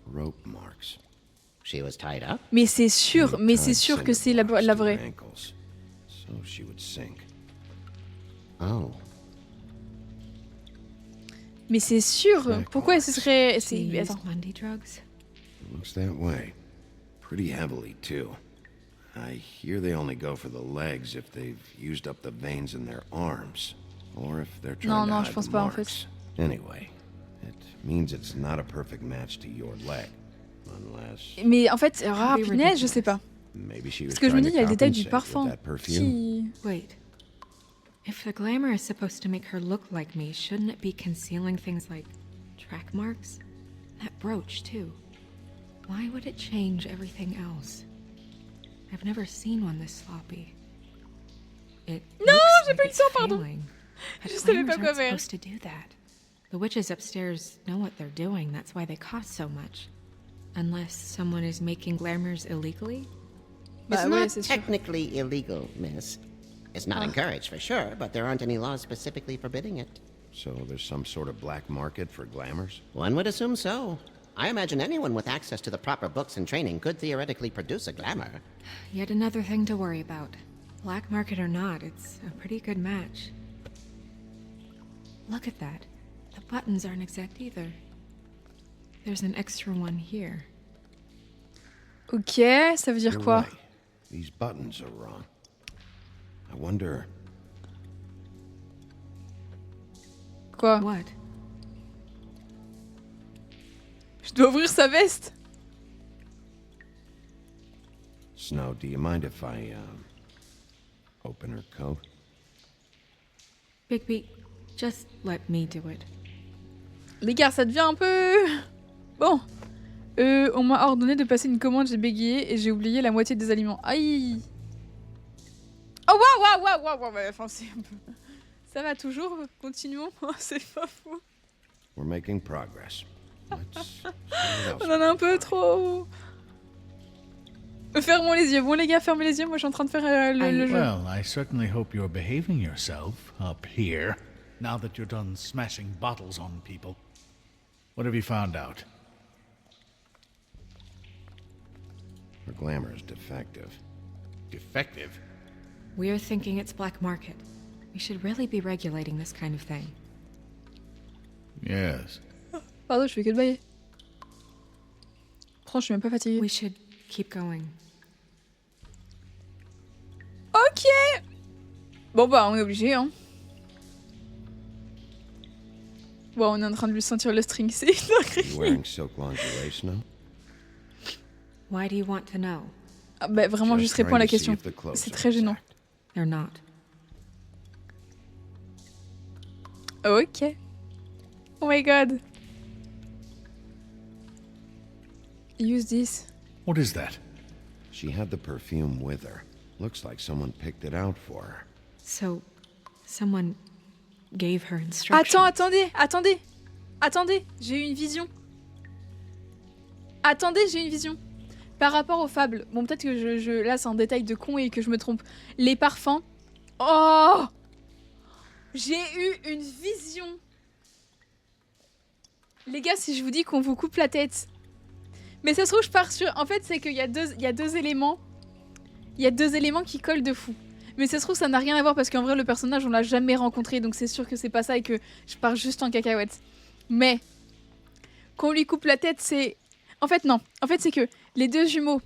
Rope marks. She was tied up? Mais c'est sûr que c'est la vraie. Ankles, so she would sink. Oh. Mais c'est sûr. Pourquoi ce serait... Attends. Monday drugs? Looks that way. Pretty heavily, too. I hear they only go for the legs if they've used up the veins in their arms, or if they're trying to Non, hide je pense the pas, en marks. fait. Anyway, it means it's not a perfect match to your leg, unless Mais en fait, punaise, je sais pas. maybe she was Parce que je me trying dis, il y to a le détail du compensate with parfum. that perfume. Wait. If the glamour is supposed to make her look like me, shouldn't it be concealing things like track marks? That brooch, too. Why would it change everything else? I've never seen one this sloppy. It Non, looks j'ai like pas eu le it's temps, pardon. failing. But Je savais pas glamours quoi aren't faire. supposed to do that. The witches upstairs know what they're doing. That's why they cost so much. Unless someone is making glamours illegally? It's ouais, not c'est sûr. technically illegal, miss. It's not encouraged for sure, but there aren't any laws specifically forbidding it. So there's some sort of black market for glamours? One would assume so. I imagine anyone with access to the proper books and training could theoretically produce a glamour. Yet another thing to worry about. Black market or not, it's a pretty good match. Look at that. The buttons aren't exact either. There's an extra one here. Ok, ça veut dire You're quoi? right. These buttons are wrong. I wonder... Quoi? What? Je dois ouvrir sa veste. Snow, do you mind if I, open her coat? Bigby, just let me do it. Les gars, ça devient un peu... Bon. On m'a ordonné de passer une commande, j'ai bégayé et j'ai oublié la moitié des aliments. Aïe. Oh waouh, ouais, enfin c'est un peu... Ça va toujours, continuons, c'est pas fou. We're making progress. Let's see what else On en a un peu trop... Fermons les yeux. Bon les gars, fermez les yeux, moi je suis en train de faire le jeu. Well, I certainly hope you're behaving yourself up here, now that you're done smashing bottles on people. What have you found out? Her glamour is defective. Defective? We're thinking it's black market. We should really be regulating this kind of thing. Yes. Pardon, je fais que de bailler. Franchement, je suis même pas fatiguée. We should keep going. Ok. Bon bah, on est obligé, hein. Bon, on est en train de lui sentir le string, c'est You wearing silk lingerie, Snow? Why do you want to know? Ah bah vraiment, juste réponds à la question. C'est très gênant. They're not. Ok. Oh my god. Use this. What is that? She had the perfume with her. Looks like someone picked it out for her. So, someone gave her instructions. Attendez, j'ai eu une vision. J'ai une vision. Par rapport aux fables, bon peut-être que là c'est un détail de con et que je me trompe. Les parfums. Oh, j'ai eu une vision. Les gars, si je vous dis qu'on vous coupe la tête. Mais ça se trouve, je pars sur... En fait, c'est qu'il y a deux éléments. Il y a deux éléments qui collent de fou. Mais ça se trouve, ça n'a rien à voir parce qu'en vrai, le personnage, on l'a jamais rencontré. Donc c'est sûr que c'est pas ça et que je pars juste en cacahuète. Mais qu'on lui coupe la tête, c'est... En fait, non. En fait, c'est que les deux jumeaux,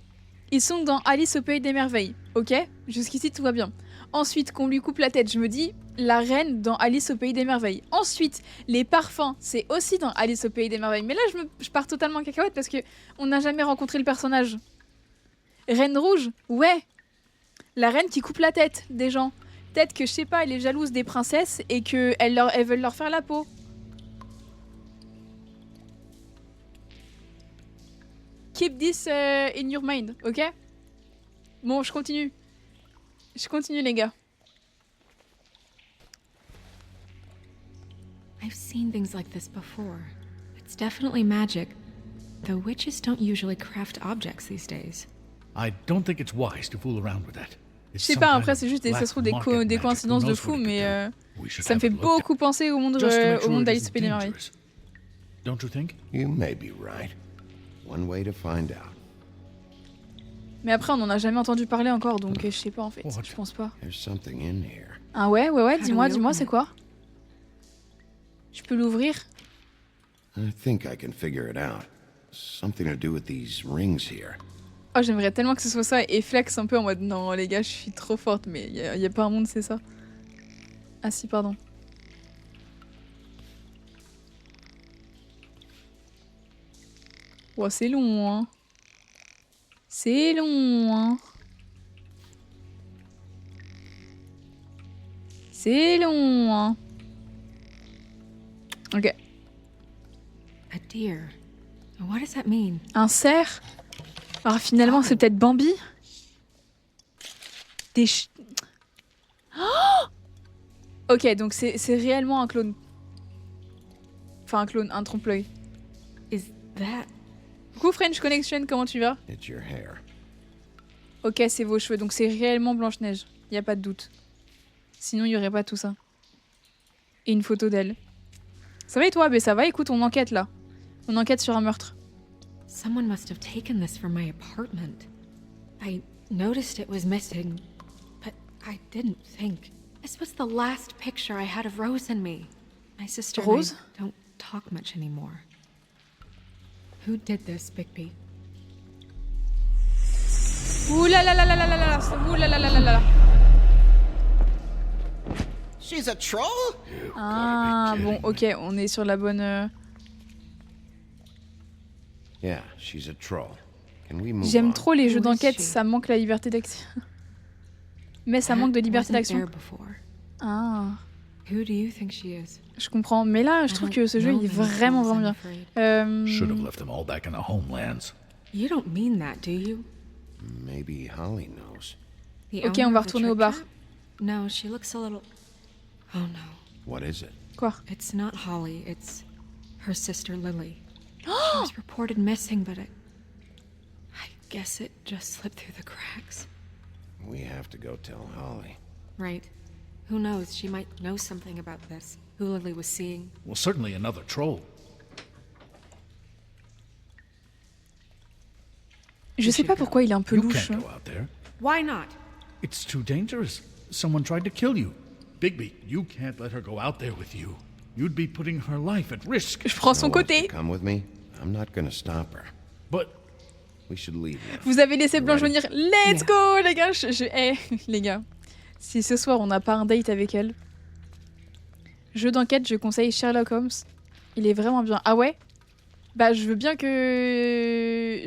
ils sont dans Alice au Pays des Merveilles. Ok ? Jusqu'ici, tout va bien. Ensuite, qu'on lui coupe la tête, je me dis... La reine dans Alice au Pays des Merveilles. Ensuite, les parfums, c'est aussi dans Alice au Pays des Merveilles. Mais là, je pars totalement en cacahuète parce que on n'a jamais rencontré le personnage. Reine Rouge, ouais. La reine qui coupe la tête des gens. Peut-être que, je sais pas, elle est jalouse des princesses et qu'elles veulent leur faire la peau. Keep this in your mind, ok? Bon, je continue. Je continue, les gars. I've seen things like this before. It's definitely magic, though witches don't usually craft objects these days. I don't think it's wise to fool around with that. Je sais pas, après c'est juste ça se trouve des coïncidences de fou, mais ça me fait beaucoup penser au monde d'Alice au Pays des Merveilles. Don't you think? You may be right. One way to find out. Mais après, on n'en a jamais entendu parler encore, donc je sais pas en fait, je pense pas. There's something in here. Ah ouais, dis-moi, c'est quoi? Je peux l'ouvrir? I think I can figure it out. Something to do with these rings here. Oh, j'aimerais tellement que ce soit ça et flex un peu en mode non les gars, je suis trop forte, mais y a pas un monde, c'est ça. Ah si, pardon. Oh, c'est long, hein. C'est long, hein. C'est long, hein. Ok. A deer. What does that mean? Un cerf? Alors finalement, c'est peut-être Bambi? Oh, ok, donc c'est réellement un clone. Enfin, un clone, un trompe-l'œil. Is that... Coucou French Connection, comment tu vas? It's your hair. Ok, c'est vos cheveux, donc c'est réellement Blanche-Neige. Y a pas de doute. Sinon, y aurait pas tout ça. Et une photo d'elle. Ça va et toi? Ben ça va, écoute, on enquête là. On enquête sur un meurtre. Someone must have taken this from my apartment. I noticed it was missing, but I didn't think. This was the last picture I had of Rose and me. My sister Rose? and I don't talk much anymore. Who did this, Bigby? Ouh là là là là là là là. Ouh là là là là là. She's a troll? Ah bon, ok, on est sur la bonne... Yeah, she's a troll. Can we move J'aime on? trop les jeux d'enquête, ça manque la liberté d'action. Mais ça manque de liberté d'action. Ah. Who do you think she is? Je comprends, mais là, je trouve que ce jeu, il est vraiment vraiment bien. Should have left them all back in the homelands. You don't mean that, do you? Maybe Holly knows. The Ok, owner on va of the retourner au trick bar. shop? No, she looks a little... Oh no. What is it? Quoi? It's not Holly, it's her sister Lily. She was reported missing, but I guess it just slipped through the cracks. We have to go tell Holly. Right. Who knows, she might know something about this. Who Lily was seeing. Well, certainly another troll. Je sais pas pourquoi il est un peu You louche. can't go out there. Why not? It's too dangerous. Someone tried to kill you. Bigby, you can't let her go out there with you. You'd be putting her life at risk. Je prends son Wants to côté. come with me? I'm not gonna stop her. But we should leave now. Vous avez laissé Blanche venir. Let's go, les gars. Les gars, si ce soir on n'a pas un date avec elle, jeu d'enquête, je conseille Sherlock Holmes. Il est vraiment bien. Ah ouais? Bah, je veux bien que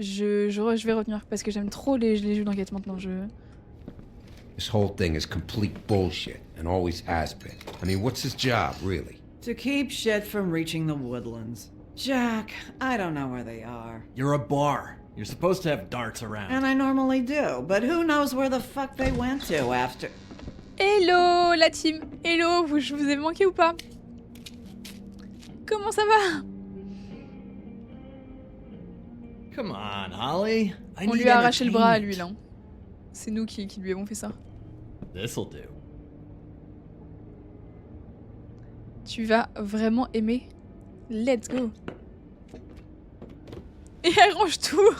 je vais retenir parce que j'aime trop les jeux d'enquête maintenant. This whole thing is complete bullshit, and always has been. I mean, what's his job, really? To keep shit from reaching the woodlands. Jack, I don't know where they are. You're a bar. You're supposed to have darts around. And I normally do, but who knows where the fuck they went to after... Hello la team. Hello, je vous ai manqué ou pas? Comment ça va? Come on, Holly. I On need lui a arraché le bras à entertainment. lui là. C'est nous qui lui avons fait ça. This'll do. Tu vas vraiment aimer. Let's go. Et elle range tout.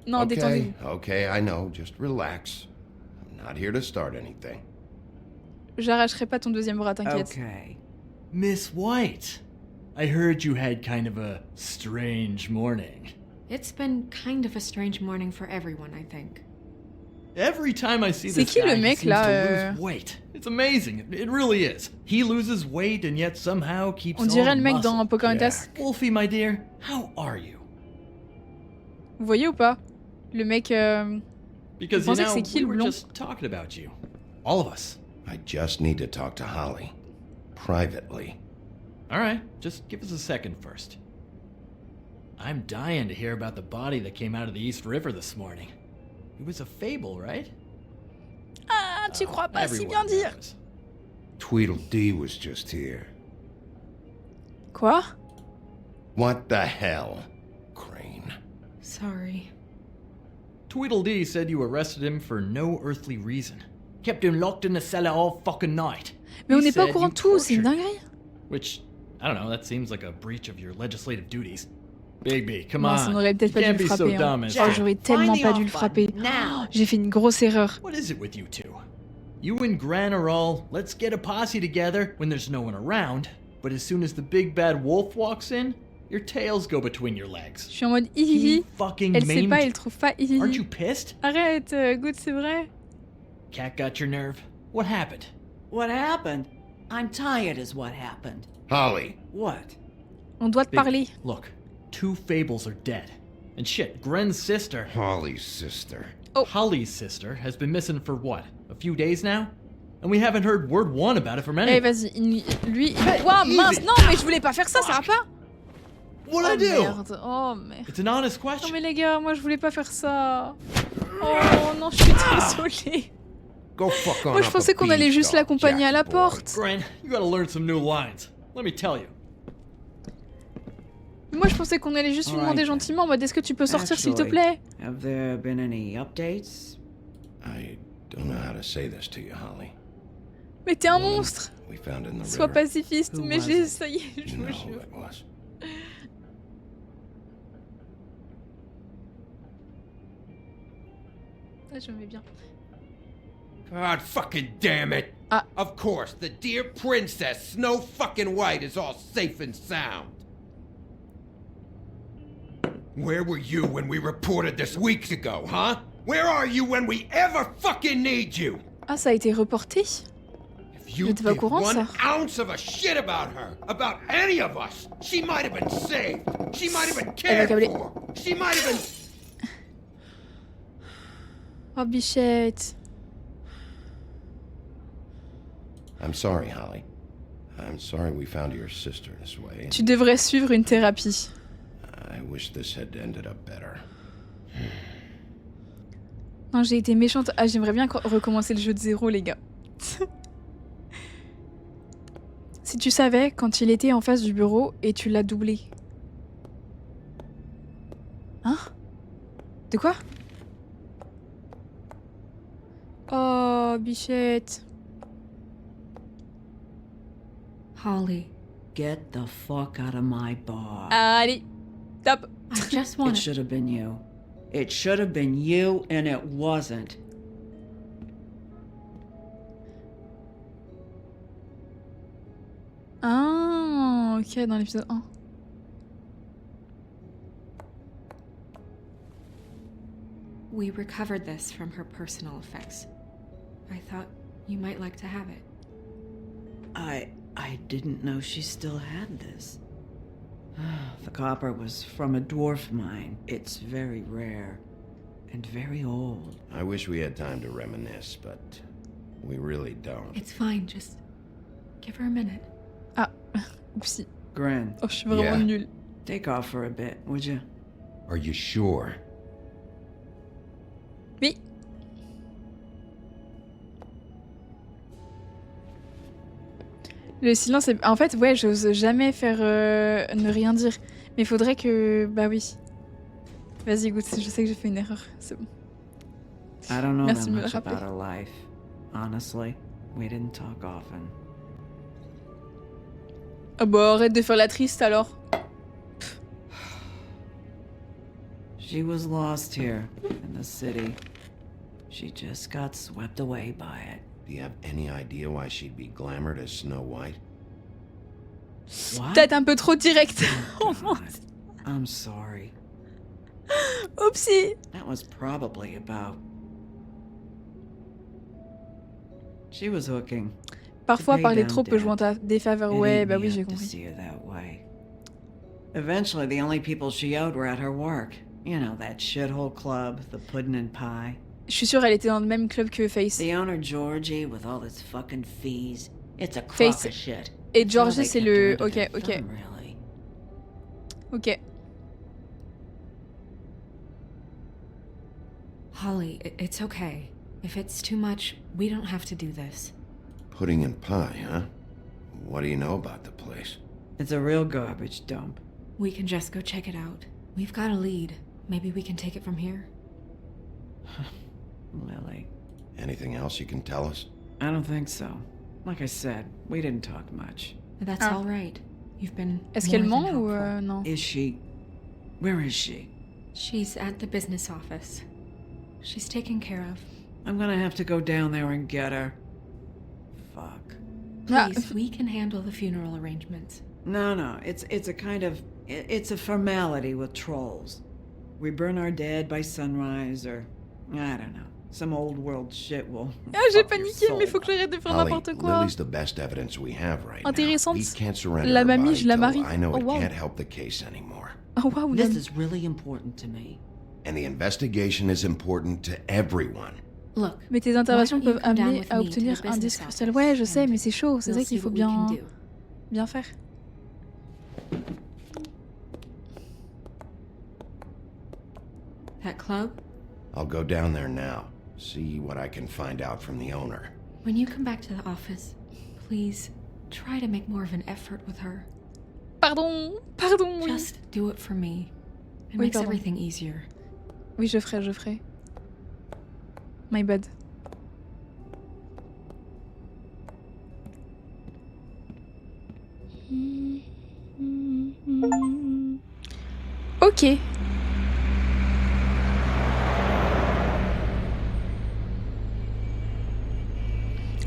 Non, détendez-vous. Okay, I know. Just relax. I'm not here to start anything. J'arracherai pas ton deuxième bras, t'inquiète. Okay. Miss White, I heard you had kind of a strange morning. It's been kind of a strange morning for everyone, I think. Every time I see C'est this qui guy, le he mec, seems là, to lose weight. It's amazing. It really is. He loses weight and yet somehow keeps On dirait all le mec muscle. dans Pocahontas. Wolfie, my dear, how are you? Vous voyez ou pas? Le mec... Vous Because you pensez que know, c'est qui we le were blond? just talking about you. All of us. I just need to talk to Holly. Privately. All right, just give us a second first. I'm dying to hear about the body that came out of the East River this morning. It was a fable, right? Ah, tu crois pas si bien dire. Tweedledee was just here. Quoi? What the hell, Crane? Sorry. Tweedledee said you arrested him for no earthly reason. Kept him locked in the cellar all fucking night. Mais on He n'est pas au said courant you de tout, c'est une tortured him. dinguerie. Which, I don't know, that seems like a breach of your legislative duties. Bigby, come Non, on. ça n'aurait peut-être You pas dû can't le be so frapper. dumb Hein. as Oh, to- j'aurais tellement pas dû le frapper. Oh, j'ai fait une grosse erreur. What is it with you two? You and Gran are all, let's get a posse together when there's no one around, but as soon as the big bad wolf walks in, your tails go between your legs. Je suis en mode hihihi. fucking Elle sait maimed pas, you. elle trouve pas hihihi. Aren't you pissed? Arrête, Good, c'est vrai. Cat got your nerve? What happened? What happened? I'm tired is what happened. Holly. What? On doit te Bigby, parler. Look, 2 Fables are dead. And shit, Gren's sister... Holly's sister. Oh. Holly's sister has been missing for what? A few days now? And we haven't heard word one about it from anyone. Eh, vas-y, lui... Ouah, mince, non, mais je voulais pas faire ça, ça va pas. What'd I do? Merde, oh merde. It's an honest Non question. mais les gars, moi je voulais pas faire ça. Oh non, je suis désolée. Go fuck on Moi je up pensais a qu'on allait juste beanstalk, l'accompagner à la Jackie boy. porte. Gren, you gotta learn some new lines. Let me tell you. Moi je pensais qu'on allait juste lui demander Alright. gentiment en mode est-ce que tu peux sortir s'il te Actually, plaît? Have there been any updates? I don't know how to say this to you, Holly. Mais t'es un monstre. We found in the Sois river. pacifiste, Who mais was j'ai it? essayé, je You vous know who jure. it was. Ah, je me mets bien. God fucking damn it! Ah. Of course, the dear princess, Snow fucking White, is all safe and sound. Where were you when we reported this weeks ago, huh? Where are you when we ever fucking need you? Ah, ça a été reporté? If you J'étais pas au give courant, one ça. ounce of a shit about her, about any of us, she might have been saved. She might have been Elle va cared câbler. for. She might have been... Oh bichette. I'm sorry, Holly. I'm sorry we found your sister this way. Tu devrais suivre une thérapie. I wish this had ended up better. Non, j'ai été méchante. Ah, j'aimerais bien recommencer le jeu de zéro, les gars. Si tu savais, quand il était en face du bureau et tu l'as doublé. Hein? De quoi? Oh, bichette. Holly, Get the fuck out of my bar. Allez, top. I just It want to... should have been you. It should have been you, and it wasn't. Ah, ok, dans l'épisode 1. We recovered this from her personal effects. I thought you might like to have it. I didn't know she still had this. The copper was from a dwarf mine. It's very rare. And very old. I wish we had time to reminisce, but we really don't. It's fine, just give her a minute. Ah, oupsie. Gren, Oh, je suis vraiment Yeah. nulle. take off for a bit, would you? Are you sure? Oui. Le silence est... En fait, ouais, j'ose jamais faire... ne rien dire. Mais faudrait que... Bah oui. Vas-y, écoute, je sais que j'ai fait une erreur. C'est bon. I don't know Merci that de me le much rappeler. about her life. Honestly, we didn't talk often. Ah bah arrête de faire la triste alors. She was lost here in the city. She just got swept away by it. Do you have any idea why she'd be glamored as Snow White? What? Peut-être un peu trop direct. Oh, God, I'm sorry. Oupsie. That was probably about... She was hooking. Parfois, pay parler down trop peut debt. jouer en ta défaveur. It Ouais, ate bah me oui, j'ai up to compris. see her that way. Eventually, the only people she owed were at her work. You know, that shithole club, the Puddin' and Pie. Je suis sûre elle était dans le même club que Face. The owner, Georgie, with all its fucking fees. It's a crock Face of shit. et That's how Georgie, they c'est kept le... her under Ok, their ok. thumb, really. Ok. Holly, it's okay. If it's too much, we don't have to do this. Pudding and pie, huh? What do you know about the place? It's a real garbage dump. We can just go check it out. We've got a lead. Maybe we can take it from here. Lily. Anything else you can tell us? I don't think so. Like I said, we didn't talk much. That's all right. You've been Est-ce qu'elle more ment than ou helpful. non? Is she... Where is she? She's at the business office. She's taken care of. I'm gonna have to go down there and get her. Fuck. Please, we can handle the funeral arrangements. No, it's a kind of... It's a formality with trolls. We burn our dead by sunrise, or... I don't know. Some old world shit will... Ah, j'ai paniqué, mais faut que j'arrête de faire Ollie, n'importe quoi. Lily's the best evidence we have right now. Intéressante. We can't surrender La her mamie, body je la till marie. I know Oh, it wow. can't help the case anymore. Oh wow, This is really important to me. And the investigation is important to everyone. Look, mais tes interventions why don't you peuvent come down amener with à me to obtenir the un business disque cristal. office Ouais, je sais, mais c'est chaud. C'est we'll ça qu'il see faut what we can bien... do. bien faire. That club? I'll go down there now. See what I can find out from the owner. When you come back to the office, please try to make more of an effort with her. Pardon, oui. Just do it for me. It Oui, makes pardon. everything easier. Oui, je ferai. My bad. Ok.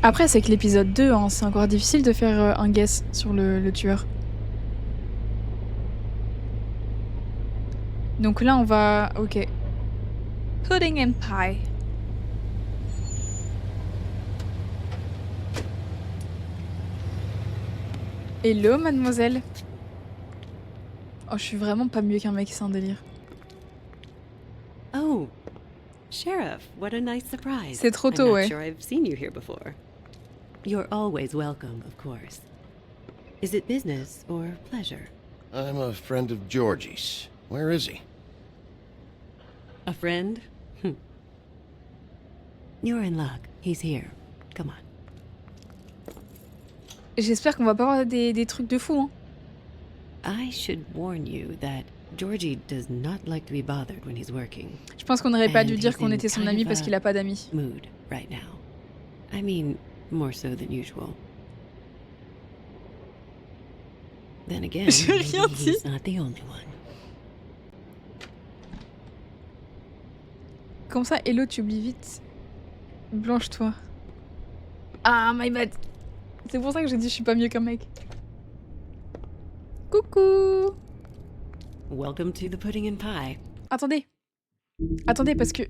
Après, c'est que l'épisode 2, hein, c'est encore difficile de faire un guess sur le tueur. Donc là, on va... Ok. Pudding and pie. Hello, mademoiselle. Oh, je suis vraiment pas mieux qu'un mec, c'est un délire. Oh, Sheriff, what a nice surprise. C'est trop tôt, I'm not ouais. sure I've seen you here before. You're always welcome, of course. Is it business or pleasure? I'm a friend of Georgie's. Where is he? A friend? You're in luck. He's here. Come on. J'espère qu'on va pas avoir des trucs de fou, hein. I should warn you that Georgie does not like to be bothered when he's working. Je pense qu'on n'aurait pas dû And dire he's qu'on in était son kind ami of parce a qu'il a pas d'amis. Mood right now. I mean, more so than usual. Then again, J'ai rien maybe dit. he's not the only one. Comme ça, Hello, tu oublies vite. Blanche-toi. Ah, my bad. C'est pour ça que j'ai dit je suis pas mieux qu'un mec. Coucou. Welcome to the pudding and pie. Attendez. Attendez, parce que...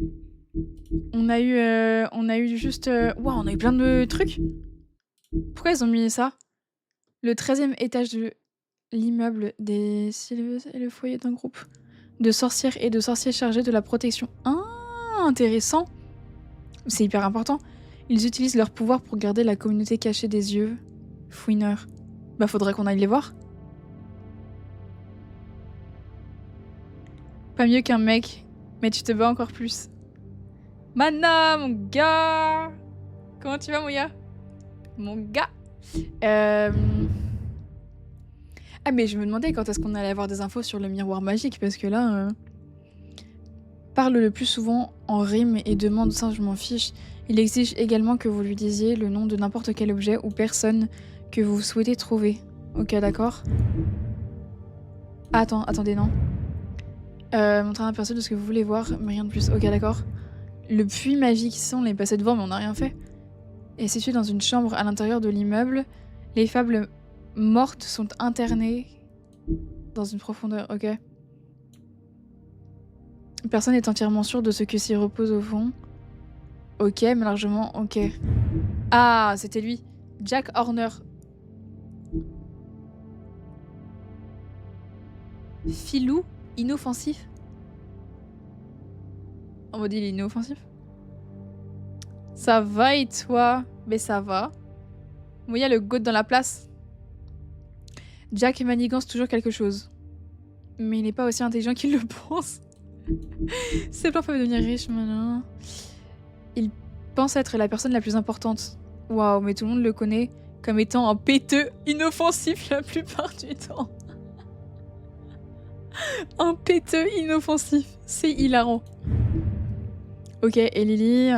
On a eu juste... Waouh, on a eu plein de trucs. Pourquoi ils ont mis ça? Le 13e étage de l'immeuble des Sylvestres et le foyer d'un groupe de sorcières et de sorciers chargés de la protection. Ah, intéressant. C'est hyper important. Ils utilisent leur pouvoir pour garder la communauté cachée des yeux. Fouineurs. Bah faudrait qu'on aille les voir. Pas mieux qu'un mec, mais tu te bats encore plus. Mana, mon gars. Comment tu vas, mon gars? Mon gars. Ah mais je me demandais quand est-ce qu'on allait avoir des infos sur le miroir magique, parce que là... Parle le plus souvent en rime et demande ça, je m'en fiche. Il exige également que vous lui disiez le nom de n'importe quel objet ou personne que vous souhaitez trouver. Ok, d'accord. Ah, attendez, non. Montrer un aperçu de ce que vous voulez voir, mais rien de plus. Ok, d'accord. Le puits magique, ici, on est passé devant, mais on n'a rien fait. Est situé dans une chambre à l'intérieur de l'immeuble. Les fables mortes sont internées dans une profondeur. Ok. Personne n'est entièrement sûr de ce que s'y repose au fond. Ok, mais largement, ok. Ah, c'était lui. Jack Horner. Filou, inoffensif. On va dire il est inoffensif. Ça va et toi? Mais ça va. Bon, il y a le goat dans la place. Jack manigance toujours quelque chose. Mais il n'est pas aussi intelligent qu'il le pense. Ses plans peuvent devenir riches maintenant. Il pense être la personne la plus importante. Waouh, mais tout le monde le connaît. comme étant un péteux inoffensif la plupart du temps. Un péteux inoffensif, c'est hilarant. Ok, et Lily,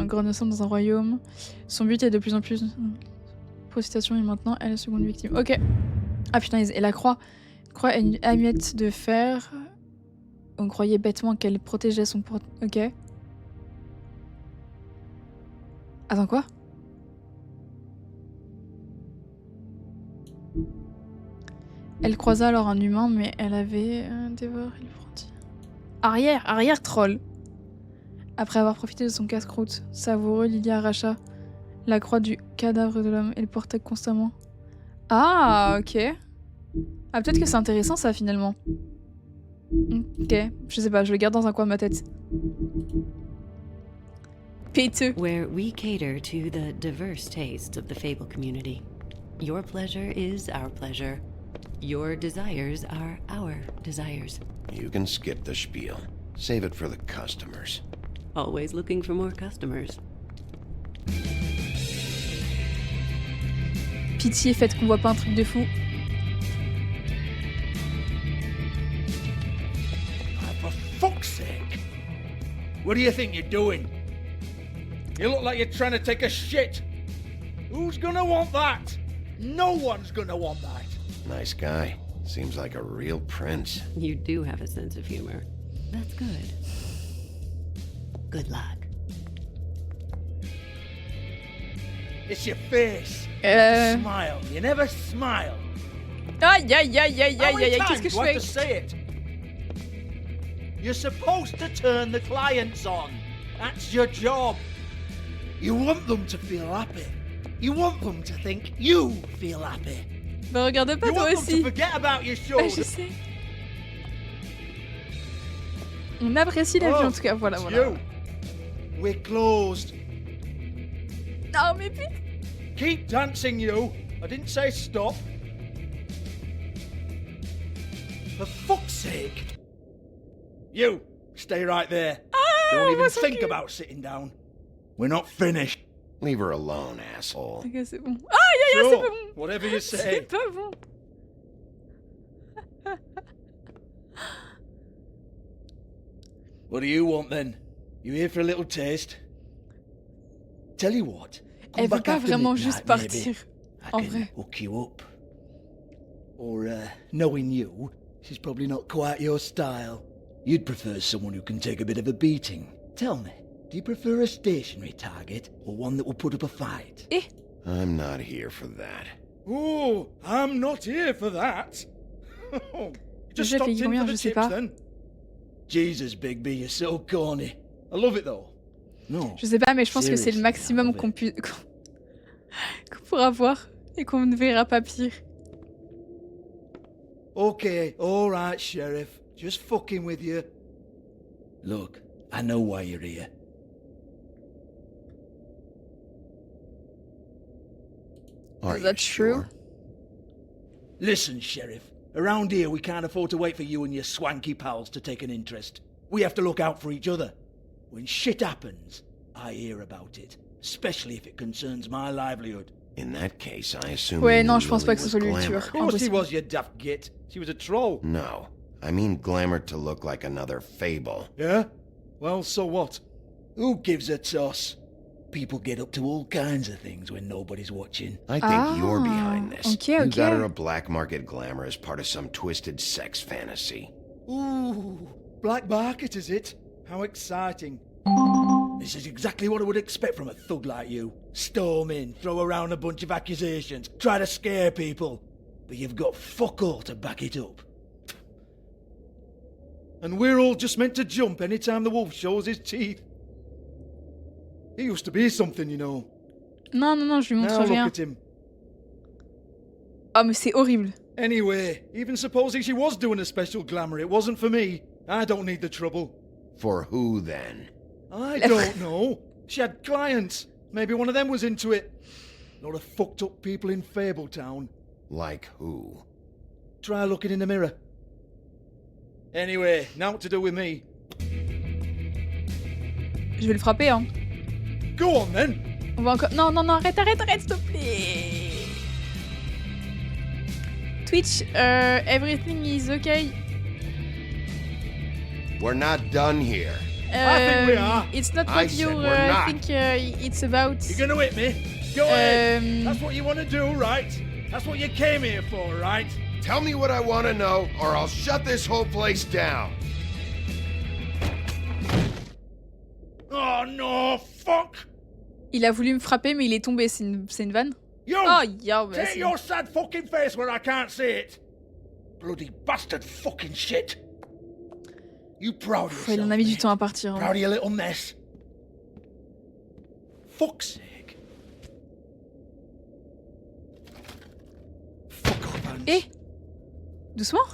grande innocente dans un royaume. Son but est de plus en plus... Prostitution et maintenant elle est la seconde victime. Ok. Ah putain, et la croix. La croix est une amulette de fer. On croyait bêtement qu'elle protégeait son port... Ok. Attends, quoi? Elle croisa alors un humain, mais elle avait dévoré le frontier. Arrière troll. Après avoir profité de son casse-croûte savoureux, Lily arracha la croix du cadavre de l'homme et le portait constamment. Ah, ok. Ah, peut-être que c'est intéressant ça finalement. Ok, je sais pas, je le garde dans un coin de ma tête. Péteux. Where we cater to the diverse tastes of the Fable community. Your pleasure is our pleasure. Your desires are our desires. You can skip the spiel. Save it for the customers. Always looking for more customers. Pitié, faites qu'on voit pas un truc de fou. For fuck's sake! What do you think you're doing? You look like you're trying to take a shit. Who's gonna want that? No one's gonna want that. Nice guy. Seems like a real prince. You do have a sense of humor. That's good. Good luck. It's your face. You smile. You never smile. Aïe aïe aïe aïe How aïe aïe, many qu'est-ce que times je do I fais? have to say it? You're supposed to turn the clients on. That's your job. You want them to feel happy. You want them to think you feel happy. Bah regarde pas You toi want them to aussi. forget about your show. Bah je sais. On apprécie la vie en tout cas, voilà. You. We're closed. Non mais putain. Keep dancing, you. I didn't say stop. For fuck's sake. You, stay right there. Don't even think about sitting down. We're not finished. Leave her alone, asshole. Ok, c'est bon. Aïe aïe aïe, c'est pas bon. Whatever you C'est say. pas bon. What do you want then? You here for a little taste? Tell you what. Elle veut pas vraiment juste maybe. partir. I En can vrai. hook you up. Or, knowing you, she's probably not quite your style. You'd prefer someone who can take a bit of a beating. Tell me, do you prefer a stationary target or one that will put up a fight? I'm not here for that. Oh, I'm not here for that. You just J'ai stopped payé in combien, for je the sais tips pas. then. Jesus, Bigby, you're so corny. I love it though. No. Je sais pas, mais je pense que c'est le seriously, maximum qu'on pourra voir et qu'on ne verra pas pire. Okay, alright, Sheriff. Just fucking with you. Look, I know why you're here. Is that true? Listen, Sheriff. Around here, we can't afford to wait for you and your swanky pals to take an interest. We have to look out for each other. When shit happens, I hear about it. Especially if it concerns my livelihood. In that case, I assume Ouais, you non, knew je pense pas Lily que ce was soit lui le Glamour. tueur. Of course she Impossible. was, you daft git. She was a troll. No, I mean glamored to look like another fable. Yeah? Well, so what? Who gives a toss? People get up to all kinds of things when nobody's watching. I think you're behind this. okay, You okay. got her a black market glamour as part of some twisted sex fantasy. Ooh, black market is it? How exciting. This is exactly what I would expect from a thug like you. Storm in, throw around a bunch of accusations, try to scare people. But you've got fuck all to back it up. And we're all just meant to jump any time the wolf shows his teeth. He used to be something, you know. Non, non, non, je lui montre Now look rien. at him. Oh, mais c'est horrible. Anyway, even supposing she was doing a special glamour, it wasn't for me. I don't need the trouble. For who then? I don't know. She had clients. Maybe one of them was into it. Lot of fucked up people in Fabletown. Like who? Try looking in the mirror. Anyway, now what to do with me? Je vais le frapper, hein. Go on then. On va encore... Non, non, non, arrête, arrête, arrête, s'il te plaît. Twitch, everything is okay. We're not done here. I think we are. It's not I what you said we're not. think it's about. You're gonna hit me? Go ahead. That's what you want to do, right? That's what you came here for, right? Tell me what I want to know, or I'll shut this whole place down. Oh no, fuck! Il a voulu me frapper, mais il est tombé. C'est une vanne. You! Oh, yeah, bah, Take your sad fucking face where I can't see it! Bloody bastard fucking shit! You proud of yourself, Il en a mis du mate? temps à partir. Hein. Proud of your little mess? Fuck's sake. Fuck off, Hans. Eh, doucement.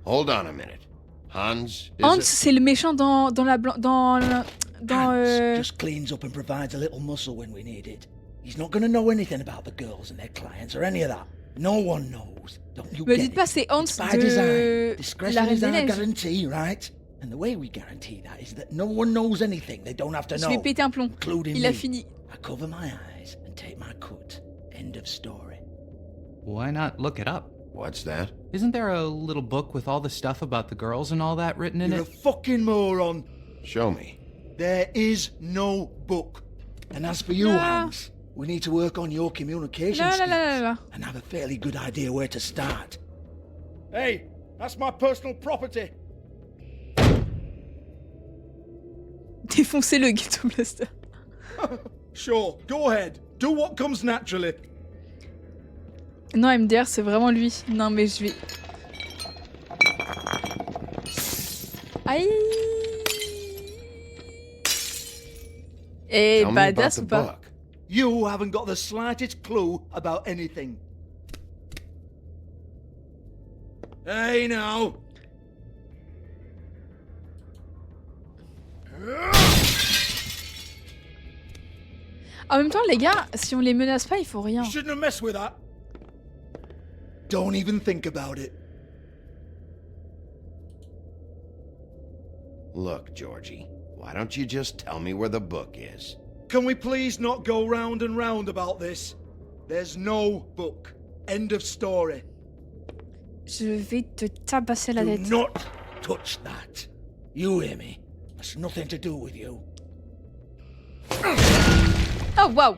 Hold on a minute. Hans, is Hans, it- c'est le méchant dans Just cleans up and provides a little muscle when we need it. He's not gonna know anything about the girls and their clients or any of that. No one knows. Don't you Me get dites pas, it? c'est Hans It's by de design. La Discretion Reine is des our Neiges. guarantee, right? And the way we guarantee that is that no one knows anything they don't have to Je know. vais péter un plomb. Including Il a me. fini. I cover my eyes and take my cut. End of story. Why not look it up? What's that? Isn't there a little book with all the stuff about the girls and all that written in You're it? a fucking moron. Show me. There is no book. And as for you, No. Hans, we need to work on your communication La la skills la la la. and have a fairly good idea where to start. Hey, that's my personal property. Défoncez le Ghetto Blaster. Sure, go ahead. Do what comes naturally. Non, MDR, c'est vraiment lui. Non, mais je vais. Aïe. Et Tell me about badass the ou pas? book. You haven't got the slightest clue about anything. Hey now. En même temps, les gars, si on les menace pas, il faut rien. You shouldn't have messed with that. Don't even think about it. Look, Georgie, why don't you just tell me where the book is? Can we please not go round and round about this? There's no book. End of story. Je vais te tabasser la Do tête. not touch that. You hear me? That's nothing to do with you. Oh, wow.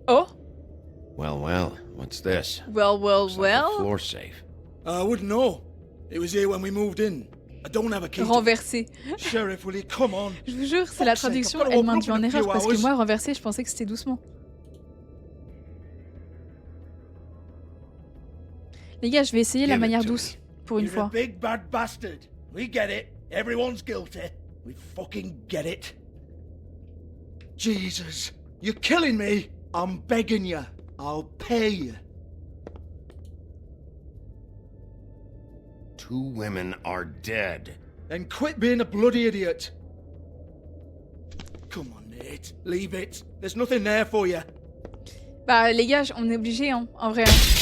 Oh. Well, well, what's this? Well, well, Looks like a well. floor safe. I wouldn't know. It was here when we moved in. I don't have a key. Renversé. Sheriff, will you come on? Je vous jure, c'est la Fuck's sake, traduction, I've got to elle open m'induit up en in a erreur few parce que hours. moi, renversé, je pensais que c'était doucement. Les gars, je vais essayer la Give it manière to douce, pour une You're fois. a big bad bastard. We get it. Everyone's guilty. We fucking get it. Jesus, you're killing me. I'm begging you. I'll pay you. 2 women are dead. Then quit being a bloody idiot. Come on, Nate. Leave it. There's nothing there for you. Bah, les gars, on est obligé, hein, en vrai. Hein.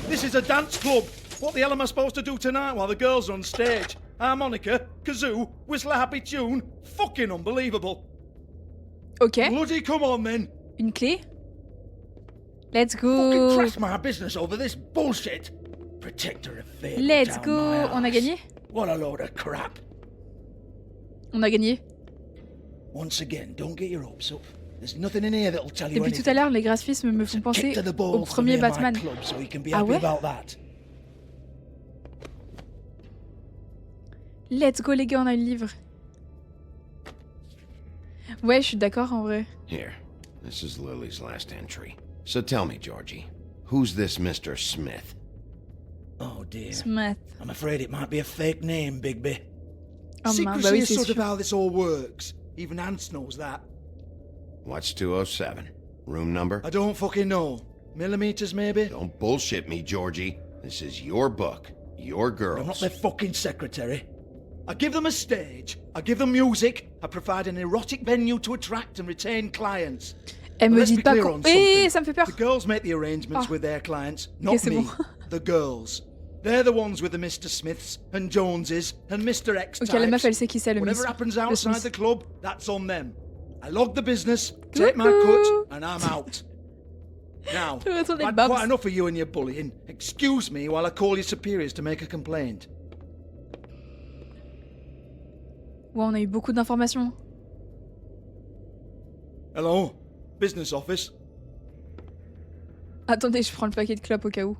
This is a dance club. What the hell am I supposed to do tonight while the girls are on stage? Harmonica, kazoo, whistle a happy tune. Fucking unbelievable. Ok. Bloody come on then. Une clé. Let's Fucking go. trash my business over this bullshit. Protector of fate. Let's down go. my On a arse. gagné? What a load of crap. On a gagné. Once again, don't get your hopes up. There's nothing in here that'll tell you Depuis tout anything. à l'heure, les graphismes me font penser Kick to the au balls for premier me and my Batman. club, so you can be Ah happy ouais? about that. Let's go, les gars, on a le livre. Ouais, je suis d'accord en vrai. Here, this is Lily's last entry. So tell me, Georgie, who's this Mr. Smith? Oh dear. Smith. I'm afraid it might be a fake name, Bigby. Oh, Secrecy bah oui, is c'est sort of sûr. how this all works. Even Hans knows that. What's 207? Room number? I don't fucking know. Millimeters, maybe? Don't bullshit me, Georgie. This is your book, your girls. I'm not their fucking secretary. I give them a stage, I give them music, I provide an erotic venue to attract and retain clients. Elle me Let's dit be pas clear quand... on Eh, something. ça me fait peur. The girls make the arrangements Ah. with their clients, Ok, not c'est me. bon. The girls. They're the ones with the Mr. Smiths and Joneses and Mr. X Ok, la meuf, types. elle sait qui c'est, le Whatever Miss. happens le outside Smith. the club, that's on them. I log the business, take my cut, and I'm out. Now, Je retourne I've les had babs. quite enough of you and your bullying. Excuse me while I call your superiors to make a complaint. Ouais, on a eu beaucoup d'informations. Hello, business office. Attendez, je prends le paquet de clopes au cas où.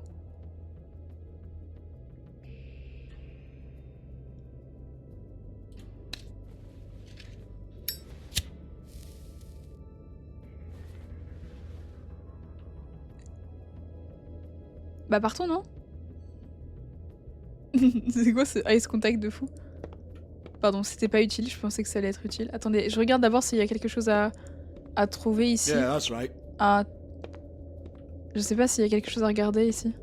Bah partons, non? C'est quoi ce ice contact de fou? Pardon, c'était pas utile, je pensais que ça allait être utile. Attendez, je regarde d'abord s'il y a quelque chose à trouver ici. Yeah, that's right. Ah. Je sais pas s'il y a quelque chose à regarder ici.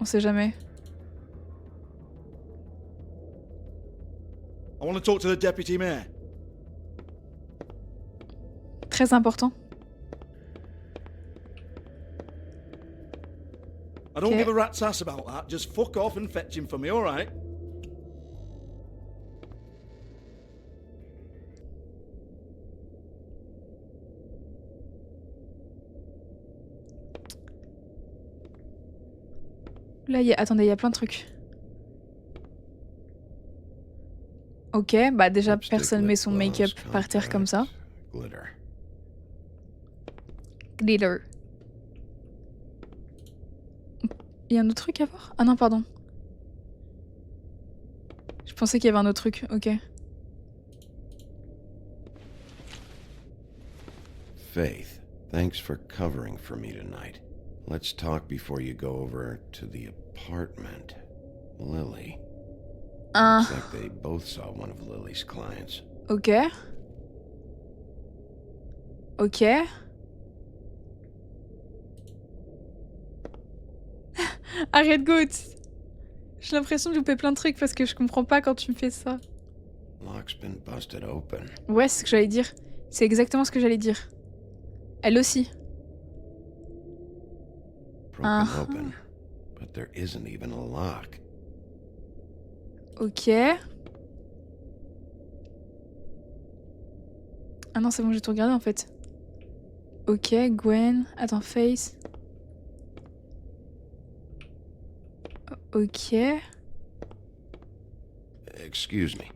On sait jamais. I want to talk to the deputy mayor. Très important. I don't Okay. give a rat's ass about that. Just fuck off and fetch him for me, alright? Là, attendez, il y a plein de trucs. Ok, bah déjà personne met son make-up par terre comme ça. Glitter. Glitter. Il y a un autre truc à voir? Ah non, pardon. Je pensais qu'il y avait un autre truc, ok. Faith, thanks for covering for me tonight. Let's talk before you go over to the apartment. Lily. Looks like they both saw one of Lily's clients. Ok. Ok. Arrête, Goat. J'ai l'impression de louper plein de trucs parce que je comprends pas quand tu me fais ça. Lock's been busted open. Ouais, c'est ce que j'allais dire. C'est exactement ce que j'allais dire. Elle aussi. Broken open. But there isn't even a lock. Ok. Ah non, c'est bon, j'ai tout regardé en fait. Ok, Gwen. Attends, Face. Ok. Excuse me.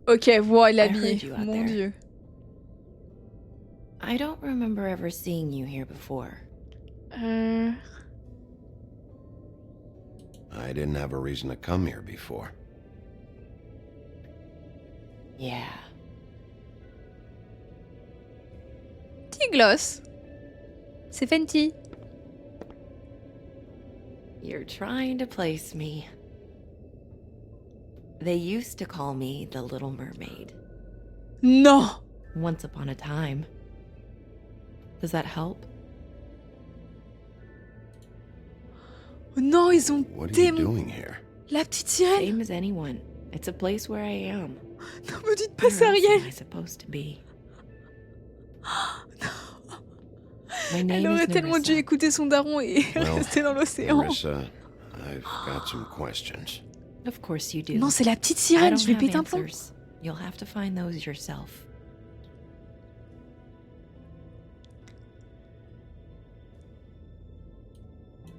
Ok, voilà, il est I heard habillé. you out Mon there. dieu. I don't remember ever seeing you here before. I didn't have a reason to come here before. Yeah. Petit gloss. C'est Fenty. You're trying to place me. They used to call me the Little Mermaid. Non. Once upon a time. Does that help? Non, ils ont What are you démon... doing here? La petite sirène. Same as anyone. It's a place where I am. Non, me dites pas Where ça, else am Ariel. I supposed to be? Elle aurait tellement dû écouter son daron et rester dans l'océan. Marissa, I've got some questions. Of course you do. Non, c'est la petite I sirène, don't je vais have péter un plomb. answers. You'll have to find those yourself.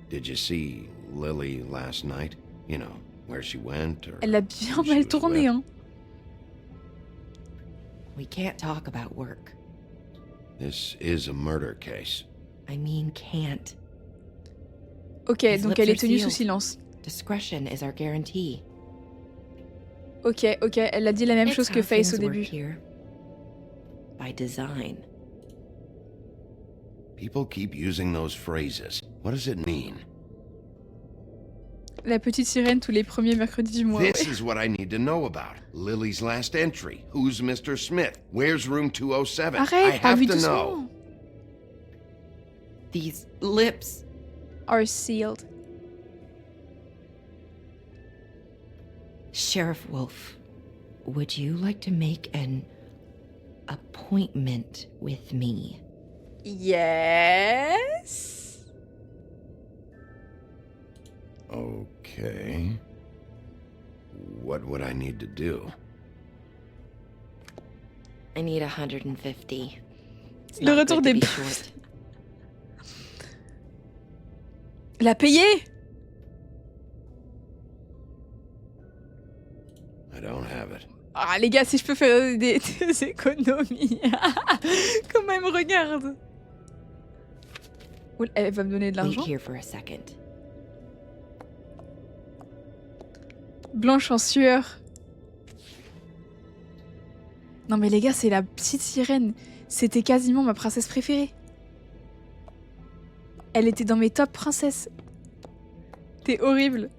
Did you see Lily last night? You know, where she went or Elle l'a bien mal tourné, hein. We can't talk about work. This is a murder case. I mean can't. Ok, His donc lips elle are est tenue sous sealed. silence. Discretion is our guarantee. Ok, ok, elle a dit la même It's chose que how Face au things work début. here. By design. People keep using those phrases. What does it mean? La petite sirène tous les premiers mercredis du mois. This ouais. is what I need to know about. Lily's last entry. Who's Mr. Smith? Where's room 207? I Arrête, pas have vu to doucement. know. These lips. Are sealed. Sheriff Wolf, would you like to make an appointment? appointment with me. Yes. Okay. What would I need to do? I need 150. It's Le not retour good to des be short. La payer? I don't have it. Ah les gars, si je peux faire des économies. Comment elle me regarde? Oula, elle va me donner de l'argent. Wait here for a second. Blanche en sueur. Non mais les gars, c'est la petite sirène. C'était quasiment ma princesse préférée. Elle était dans mes top princesses. T'es horrible.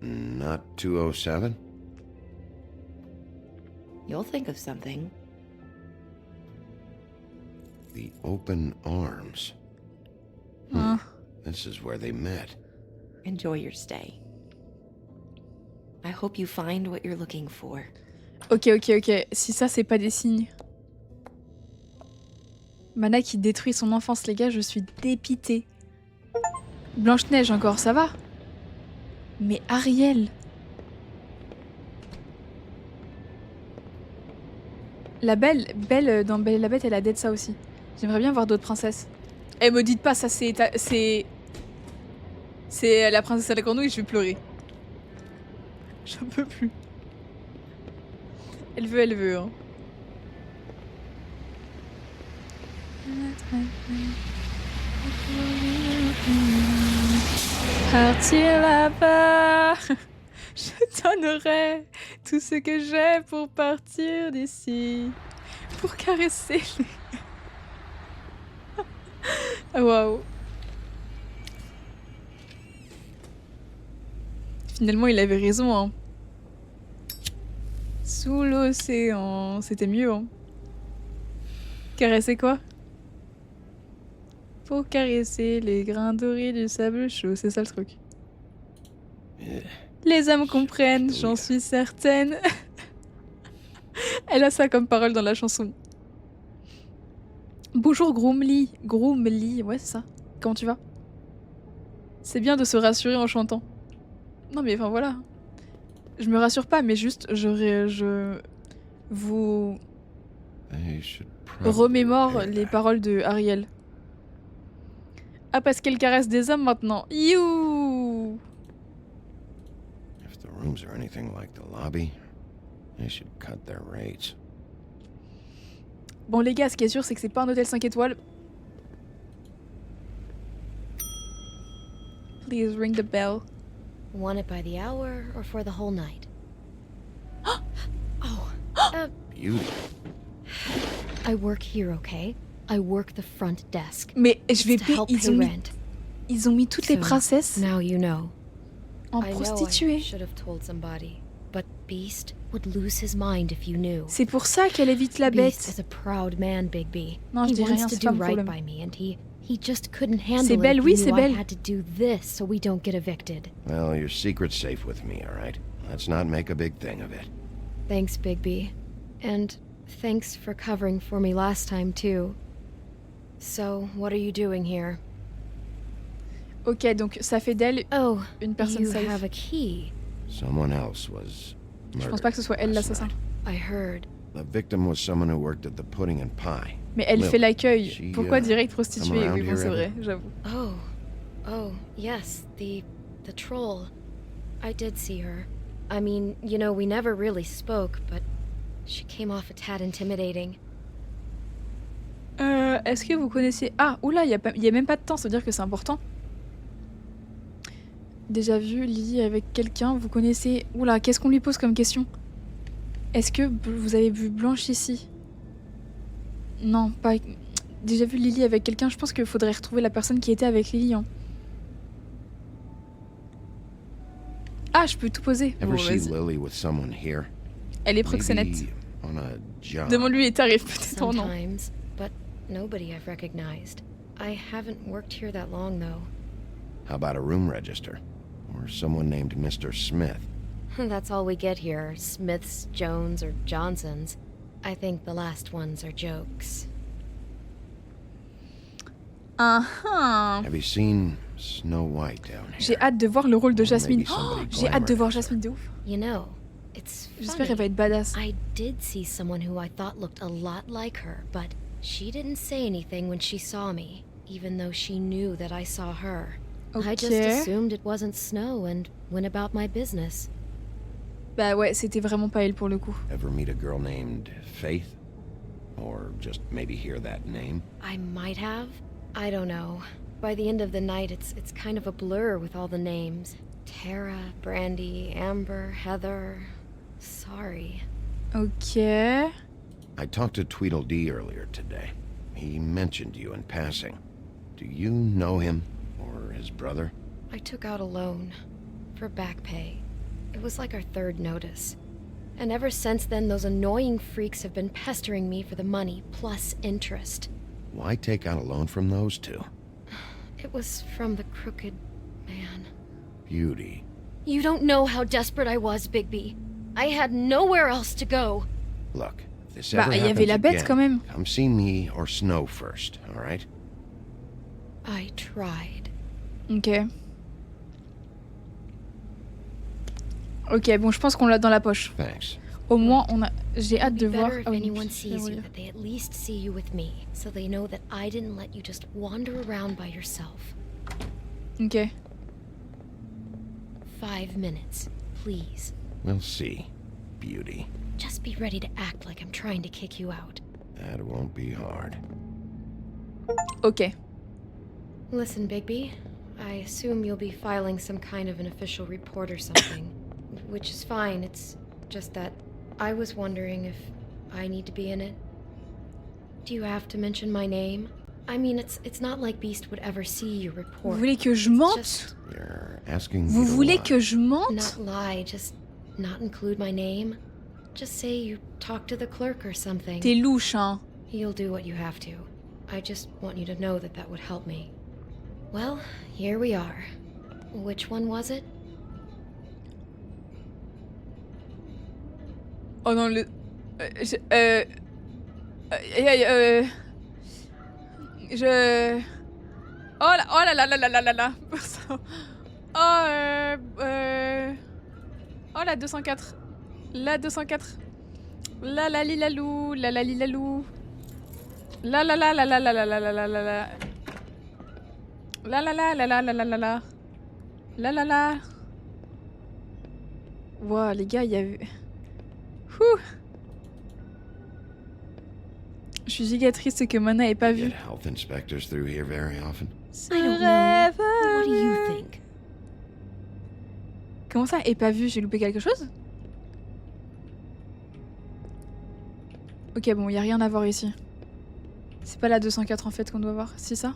Not 207? You'll think of something. The Open Arms. This is where they met. Enjoy your stay. I hope you find what you're looking for. Ok. Si ça, c'est pas des signes. Mana qui détruit son enfance, les gars, je suis dépitée. Blanche-Neige encore, ça va? Mais Ariel... La Belle dans Belle et la Bête, elle a dead ça aussi. J'aimerais bien voir d'autres princesses. Eh, me dites pas, ça c'est... C'est la princesse à la grenouille, je vais pleurer. J'en peux plus. Elle veut, hein. Partir là-bas. Je donnerai tout ce que j'ai pour partir d'ici. Pour caresser les... Waouh. Finalement, il avait raison, hein. Sous l'océan, c'était mieux, hein. Caresser quoi? Pour caresser les grains dorés du sable chaud, c'est ça le truc. Les âmes comprennent, j'en suis certaine. Elle a ça comme parole dans la chanson. Bonjour Groomly. Groomly, ouais c'est ça. Comment tu vas? C'est bien de se rassurer en chantant. Non mais enfin voilà. Je me rassure pas, mais juste je vous remémore les paroles de Ariel. Ah, parce qu'elle caresse des hommes maintenant. You. If the rooms are anything like the lobby, they should cut their rates. Bon les gars, ce qui est sûr, c'est que c'est pas un hôtel 5 étoiles. Please ring the bell. Want it by the hour or for the whole night? Beauty. I work here, okay? I work the front desk. Mais je vais It's to help pay rent. Ils ont mis toutes les So, princesses now you know. en I know I prostituées. should have told somebody, but Beast would lose his mind if you knew. C'est pour ça qu'elle évite la Beast bête. is a proud man, Bigby. Non, je He dis wants rien, to c'est do pas mon right problème. by me, and he just couldn't handle C'est it Belle, if oui, he c'est knew I Belle. had to do this so we don't get evicted. Well, your secret's safe with me, all right? Let's not make a big thing of it. Thanks, Bigby. And thanks for covering for me last time, too. So, what are you doing here? Ok, donc ça fait d'elle une personne You safe. have a key. Someone else was Je pense murdered. pas que ce soit elle l'assassin. I heard. The victim was someone who worked at the Pudding and Pie. Mais elle Lil, fait l'accueil. she, Pourquoi uh, direct come prostituée? around Oui, bon, here c'est ever? vrai, j'avoue. Oh, yes, the troll. I did see her. I mean, you know, we never really spoke, but she came off a tad intimidating. Est-ce que vous connaissez... Ah, oula, il y a même pas de temps, ça veut dire que c'est important. Déjà vu Lily avec quelqu'un, vous connaissez... Oula, qu'est-ce qu'on lui pose comme question? Est-ce que vous avez vu Blanche ici? Non, pas... Déjà vu Lily avec quelqu'un, je pense qu'il faudrait retrouver la personne qui était avec Lily. Hein. Ah, je peux tout poser. Bon, Ever see vas-y. Lily with someone here? Elle est proxénète. Maybe on a job. Demande-lui les tarifs, peut-être en non. Sometimes, but nobody I've recognized. I haven't worked here that long, though. How about a room register? Or someone named Mr. Smith? That's all we get here. Smiths, Jones, or Johnsons. I think the last ones are jokes. Have you seen Snow White down here? J'ai hâte de voir le rôle de Jasmine. maybe somebody J'ai hâte de voir glamorous Jasmine de ouf. You know, it's J'espère qu'elle va funny. être badass. I did see someone who I thought looked a lot like her, but she didn't say anything when she saw me, even though she knew that I saw her. I just Ok. assumed it wasn't Snow and went about my business. Bah ouais, c'était vraiment pas elle pour le coup. Ever meet a girl named Faith? Or just maybe hear that name? I might have. I don't know. By the end of the night, it's kind of a blur with all the names. Tara, Brandy, Amber, Heather. Sorry. Ok. I talked to Tweedledee earlier today. He mentioned you in passing. Do you know him? Or his brother? I took out a loan for back pay. It was like our third notice. And ever since then, those annoying freaks have been pestering me for the money, plus interest. Why take out a loan from those two? It was from the crooked man. Beauty. You don't know how desperate I was, Bigby. I had nowhere else to go. Look, if this Bah, ever il y avait happens la bête again, quand même. come see me or Snow first, all right? I tried. Ok. Ok, bon, je pense qu'on l'a dans la poche. Thanks. Au moins, on a. J'ai hâte de It'd be voir. better if Ah oui, anyone je vais sees you, relire. that they at least see you with me, so they know that I didn't let you just wander around by yourself. Ok. 5 minutes, please. We'll see, Beauty. Just be ready to act like I'm trying to kick you out. That won't be hard. Ok. Listen, Bigby, I assume you'll be filing some kind of an official report or something. Which is fine, it's just that I was wondering if I need to be in it. Do you have to mention my name? I mean, it's not like Beast would ever see your report. Vous voulez que je It's mente? just You're asking me Vous to voulez lie. que je mente? not lie, just not include my name. Just say you talk to the clerk or something. T'es louche, hein. You'll do what you have to. I just want you to know that that would help me. Well, here we are. Which one was it? Oh non, le. Je. Je. Oh là là là là là là là. Oh la 204. La 204. La la li la lou. La la li la lou. La la la la la la la la la la la la. La la la la la la la la la. La la la. Wow, les gars, il y a eu. Ouh. Je suis giga triste que Mana ait pas vu. Get health inspectors through here very often. I don't know. What do you think? Comment ça, ait pas vu? J'ai loupé quelque chose? Ok, bon, y a rien à voir ici. C'est pas la 204 en fait qu'on doit voir, c'est ça?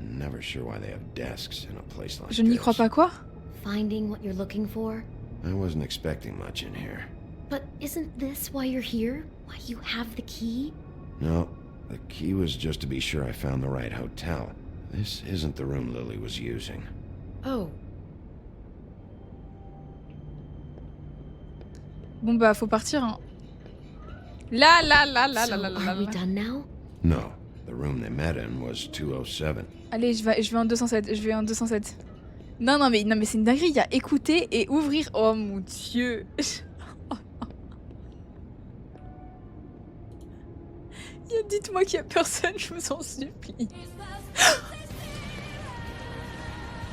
Never sure why they have desks in a place like Je n'y this. crois pas, quoi? Finding what you're looking for? I wasn't expecting much in here. But isn't this why you're here? Why you have the key? No, the key was just to be sure I found the right hotel. This isn't the room Lily was using. Oh, Bon bah, faut partir, hein. La la la la la so la la are we la. done now? No, the room they met in was 207. Allez, je vais en 207, je vais en 207. Non, non, mais c'est une dinguerie, il y a écouter et ouvrir. Oh mon dieu. Dites-moi qu'il y a personne, je vous en supplie.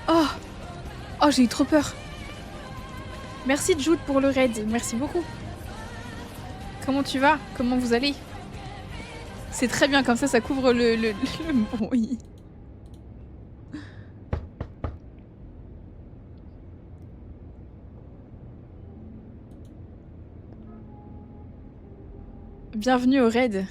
Oh, oh, j'ai eu trop peur. Merci Jude pour le raid, merci beaucoup. Comment tu vas? Comment vous allez? C'est très bien, comme ça couvre le bruit. Bienvenue au raid.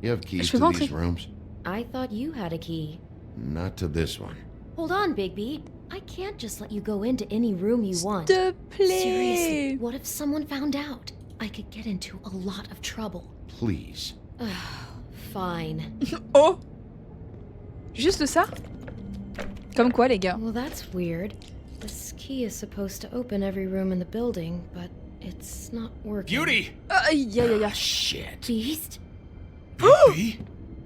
You have keys Je peux to pas these entrer. rooms? I thought you had a key. Not to this one. Hold on, Bigby. I can't just let you go into any room you want. S'il te plaît. Seriously, what if someone found out? I could get into a lot of trouble. Please. Fine. Oh. Juste ça? Comme quoi, les gars? Well, that's weird. This key is supposed to open every room in the building, but it's not working. Beauty! Aïe, aïe, aïe. Shit. Beast? Baby?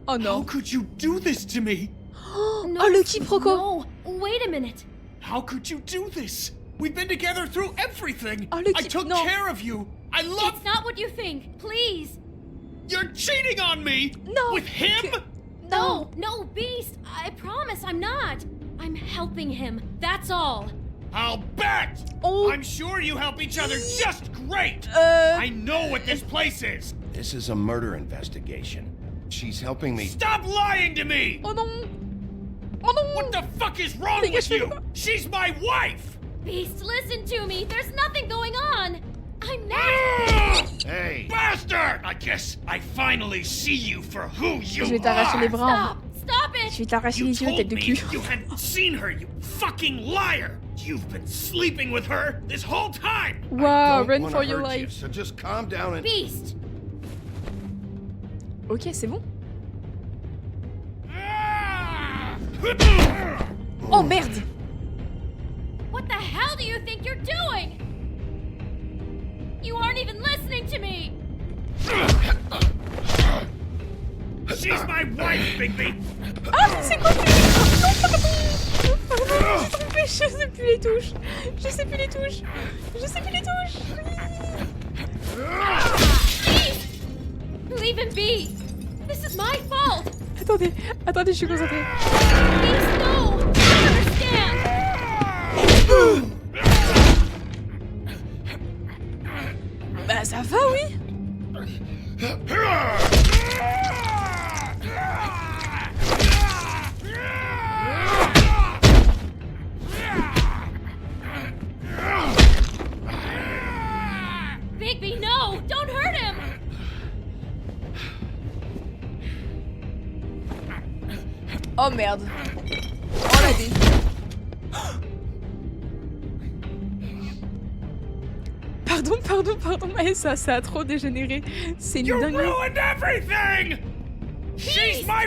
Oh no. How could you do this to me? Oh, le quiproquo. No, wait a minute. How could you do this? We've been together through everything. Oh, le I took care of you. I love. It's not what you think. Please. You're cheating on me. No. With him? No, no, Beast. I promise I'm not. I'm helping him. That's all. I'll bet. Oh. I'm sure you help each other just great. I know what this place is. This is a murder investigation. She's helping me. Stop lying to me. Oh non. Oh non. What the fuck is wrong with you? She's my wife. Beast, listen to me. There's nothing going on. I'm not. Hey. Bastard! I guess I finally see you for who you Je vais t'arracher les are. bras. Stop it. Je vais t'arracher You les yeux, tête told de me cul. you hadn't seen her, you fucking liar! You've been sleeping with her this whole time! Wow, Don't run wanna for your hurt you, life. so just calm down and. Beast. Ok, c'est bon. Oh merde. What the hell do you think you're doing? You aren't even listening to me. She's my wife, Bigby! Ah, c'est quoi Je sais plus les touches. Je sais plus les touches. Je sais plus les touches. Leave him be. This is my fault. Attendez, attendez, je suis concentrée. Beast, no. I understand. Bah ça va, oui. Bigby, no. Don't hurt him. Oh merde. Oh la dé. Pardon, mais ça a trop dégénéré. C'est une You dinguerie. ruined everything! She's my.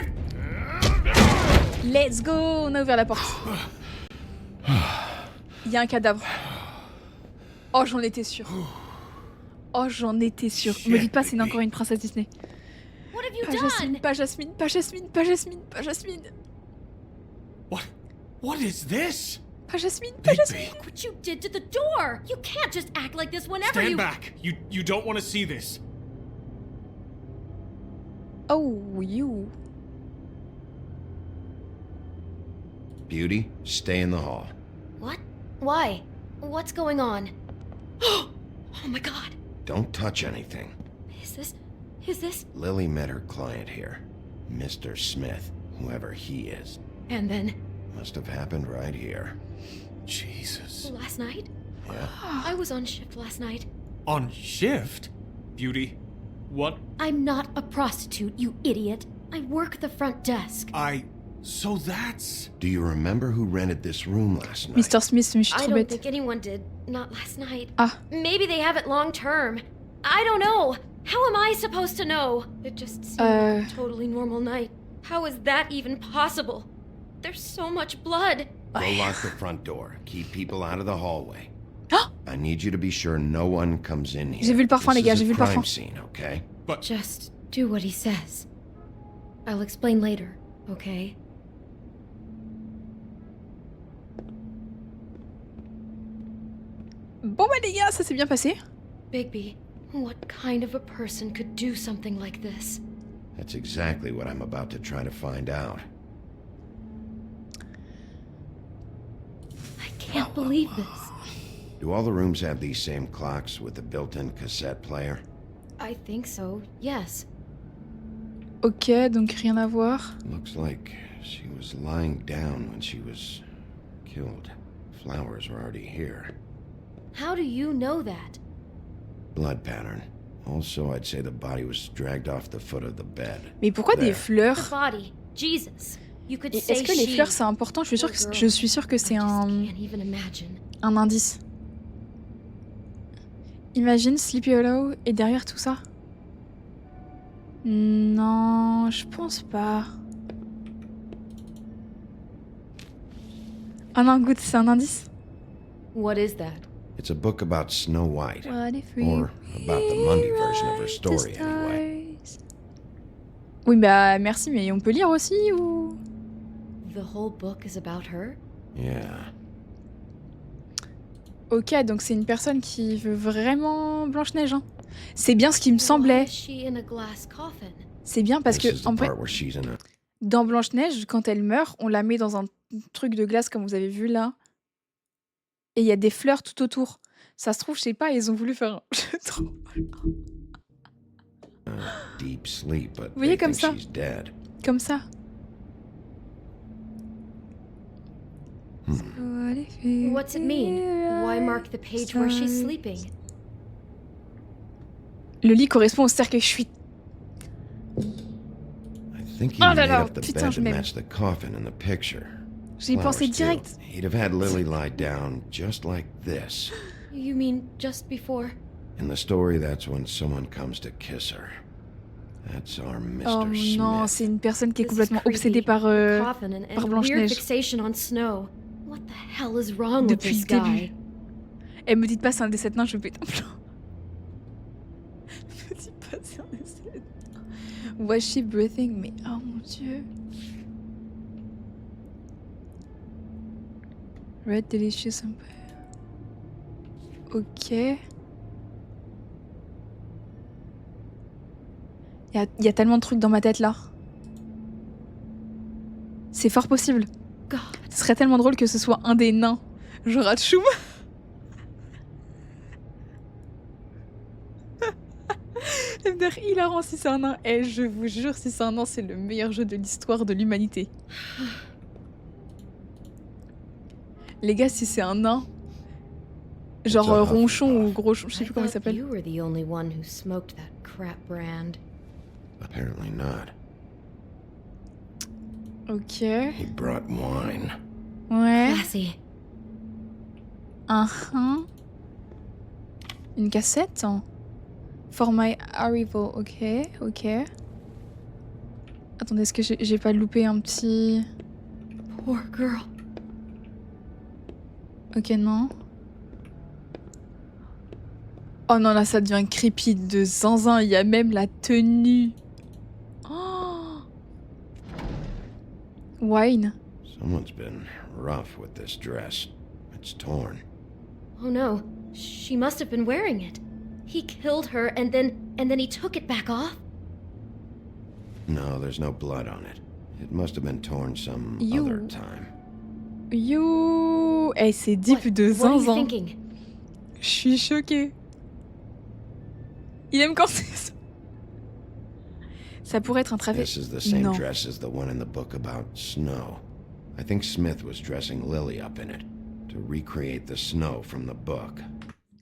Let's go, on a ouvert la porte. Il y a un cadavre. Oh, j'en étais sûre. Oh, j'en étais sûre. Me dites pas, c'est encore une princesse Disney. What have you Pas done? Jasmine, pas Jasmine, pas Jasmine, pas Jasmine, pas Jasmine. What is this? Pas Jasmine, pas Jasmine. Look what you did to the door. You can't just act like this whenever Stand you. back. You don't want to see this. Oh, you. Beauty, stay in the hall. What? Why? What's going on? Oh my god. Don't touch anything. Is this? Lily met her client here, Mr. Smith, whoever he is. And then? Must have happened right here. Jesus. Last night? Yeah. I was on shift last night. On shift? Beauty, what? I'm not a prostitute, you idiot. I work the front desk. So that's... Do you remember who rented this room last night? Mr. Smith, mais je suis I trop don't bête. think anyone did. Not last night. Ah. Maybe they have it long term. I don't know. How am I supposed to know? It just seemed like a totally normal night. How is that even possible? There's so much blood. Go lock the front door. Keep people out of the hallway. I need you to be sure no one comes in here. J'ai vu le parfum, les gars, j'ai vu le This is a crime parfum. scene, okay? Just do what he says. I'll explain later, okay? Bon bah les gars, ça s'est bien passé. Bigby, what kind of a person could do something like this? That's exactly what I'm about to try to find out. I can't believe this. Do all the rooms have these same clocks with the built-in cassette player? I think so, yes. Ok, donc rien à voir. Looks like she was lying down when she was killed. Flowers were already here. How do you know that? Blood pattern. Also, I'd say the body was dragged off the foot of the bed. Mais pourquoi des There. fleurs? The body. Jesus. You could Et say est-ce que les she. fleurs c'est important? Je suis sûre que c'est Can't even imagine. un indice. Imagine Sleepy Hollow et derrière tout ça. Non, je pense pas. Ah non, goûte, c'est un indice. What is that? It's a book about Snow White. What if we Or about the Mundy version of her story, anyway. Oui, bah merci, mais on peut lire aussi ou... The whole book is about her? Yeah. Ok, donc c'est une personne qui veut vraiment Blanche-Neige. Hein. C'est bien ce qui me semblait. Why is she in a glass coffin? C'est bien parce This is que, the en vrai, part where she's in a... dans Blanche-Neige, quand elle meurt, on la met dans un truc de glace comme vous avez vu là. Et il y a des fleurs tout autour. Ça se trouve, je sais pas, ils ont voulu faire un jeu trop. deep sleep, but Vous voyez they comme think ça. she's dead. Comme ça. What's it mean? Why mark the page where she's sleeping? Le lit correspond au cercueil. Je suis... I think he Oh là made là, up the putain, bed je to m'aime. match the coffin in the picture. J'y ai pensé Flowers, too. direct. He'd have had Lily lie down just like this. You mean just before? In the story, that's when someone comes to kiss her. That's our Mr. Oh Smith. non, c'est une personne qui est This is complètement creepy. obsédée par, The coffin and par weird Blanche-Neige. fixation on Snow. What the hell is wrong with Depuis this le guy? début. Elle me dit pas c'est un des 7 nains, je vais péter un plomb. Me dis pas c'est un des 7 nains. Was she breathing? Mais oh mon dieu. Red Delicious Empire. Ok. Il y a tellement de trucs dans ma tête là. C'est fort possible. God. Ce serait tellement drôle que ce soit un des nains. Genre Hatshoum. MDR hilarant si c'est un nain. Et je vous jure, si c'est un nain, c'est le meilleur jeu de l'histoire de l'humanité. Les gars, si c'est un nain, genre ronchon ou gros, je sais plus comment il s'appelle. You were the only one who smoked that crap brand. Apparently not. Ok. He brought wine. Ouais. Classy. Une cassette. For my arrival. Ok, ok. Attendez, est-ce que j'ai pas loupé un petit... Poor girl. Ok, non. Oh non, là, ça devient creepy de zinzin. Il y a même la tenue. Oh. Wine. Someone's been rough with this dress. It's torn. Oh no, she must have been wearing it. He killed her and then he took it back off? No, there's no blood on it. It must have been torn some You. other time. You. Eh, c'est deep de What are you zinzin. thinking? Je suis choquée. Il aime quand c'est... Ça pourrait être un This is the same Non. dress as the one in the book about snow. I think Smith was dressing Lily up in it to recreate the snow from the book.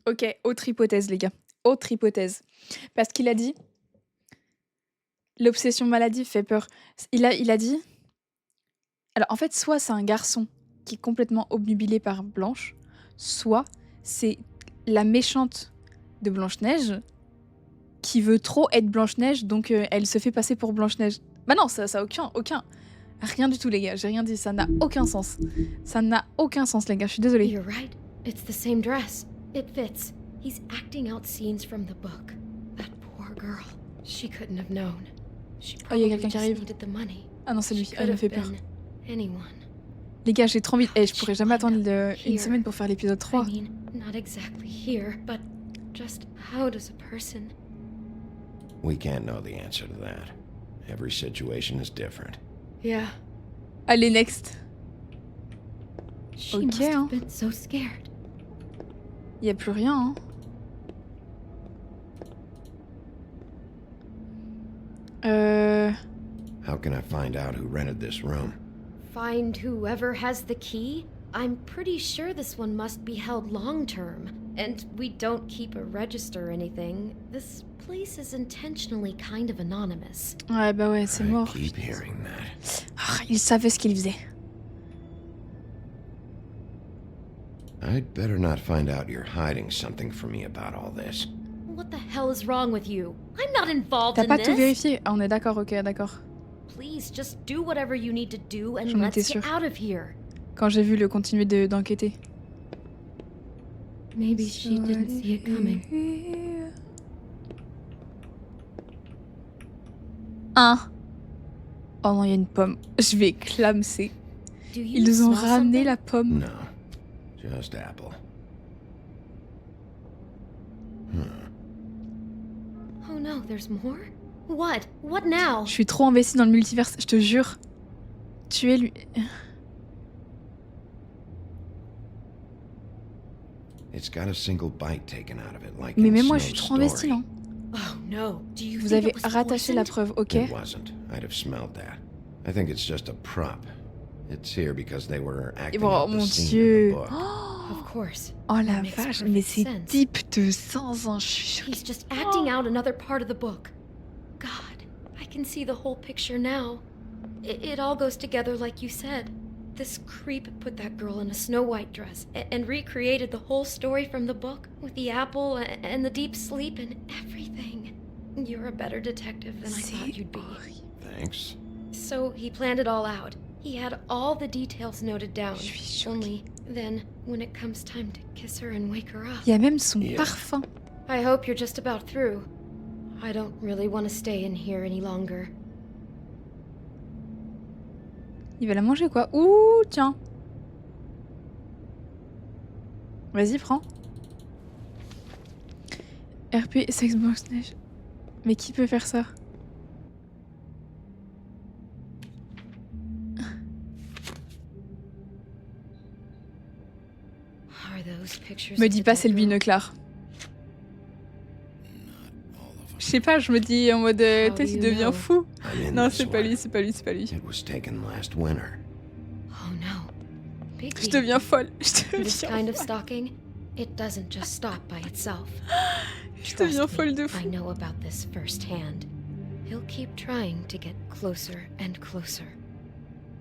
Ok, autre hypothèse, les gars. Autre hypothèse. Parce qu'il a dit... L'obsession maladive fait peur. Il a dit... Alors, en fait, soit c'est un garçon qui est complètement obnubilé par Blanche, soit c'est la méchante de Blanche-Neige qui veut trop être Blanche-Neige, donc elle se fait passer pour Blanche-Neige. Bah non, ça a aucun... Rien du tout, les gars. J'ai rien dit. Ça n'a aucun sens. Ça n'a aucun sens, les gars. Je suis désolée. You're right. It's the same dress. It fits. He's acting out scenes from the book. That poor girl. She couldn't have known. She Oh, il y a probably quelqu'un qui just arrive. needed the money. Ah non, c'est lui. She Ah, il me could fait have peur. been anyone. Les gars, j'ai trop envie... je pourrais jamais attendre une semaine pour faire l'épisode 3. I mean, not exactly here, but just how does a person... We can't know the answer to that. Every situation is different. Yeah. Allez, next. She Ok, must hein. have been so scared. Y a plus rien, hein. How can I find out who rented this room? Find whoever has the key? I'm pretty sure this one must be held long term. And we don't keep a register or anything. This place is intentionally kind of anonymous. Ouais, bah ouais, c'est mort. Keep hearing that. Ah, il savait ce qu'il faisait. I'd better not find out you're hiding something from me about all this. What the hell is wrong with you? I'm not involved T'as in pas this. tout vérifié? Ah, on est d'accord, ok, d'accord. Please just do whatever you need to do and J'en let's étais get sûre. out of here. Quand j'ai vu le continuer d'enquêter. Maybe she didn't see it coming. Oh non, il y a une pomme. Je vais clamser. Do you Ils nous ont smell ramené something? la pomme. No, just apple. Oh no, there's more? What? What now? Je suis trop investie dans le multiverse, je te jure. Tuez-lui. It's got a single bite taken out of it, like Mais in même moi, je suis Snow's trop investie, story. non? Oh no. Do you Vous think avez it was rattaché la poisoned? preuve, ok? It wasn't. I'd have smelled that. I think it's just a prop. It's here because they were acting Oh out mon the scene in dieu. the book. Of course. Oh la That makes vache, perfect mais c'est sense. type de sens, hein, je suis sûre. He's just acting out another part of the book. God, I can see the whole picture now. It all goes together like you said. This creep put that girl in a Snow White dress and recreated the whole story from the book with the apple and the deep sleep and everything. You're a better detective than I thought you'd be. Thanks. So he planned it all out. He had all the details noted down. Only then, when it comes time to kiss her and wake her up. Il y a même son parfum. I hope you're just about through. I don't really want to stay in here any longer. Il va la manger quoi? Ouh, tiens. Vas-y, prends. RP Sexbox Neige. Mais qui peut faire ça? Are those pictures Me of dis the pas dead c'est le girl? binoclard. Je sais pas, je me dis en mode peut-être il devient fou. Non, c'est pas lui, c'est pas lui, c'est pas lui. It was taken last winter. Oh no. Bigby. Je deviens folle. Je This deviens kind of folle. stalking, it doesn't just stop by itself. Je deviens Trust folle me, de I fou. know about this firsthand. He'll keep trying to get closer and closer.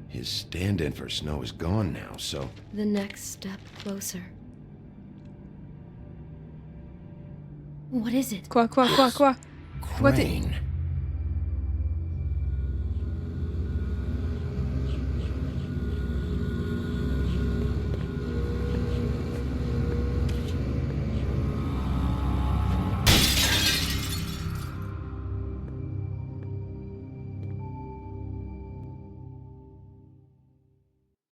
His stand-in for Snow is gone now, so The next step closer. What is it? Quoi? Quoi t'es... Crane.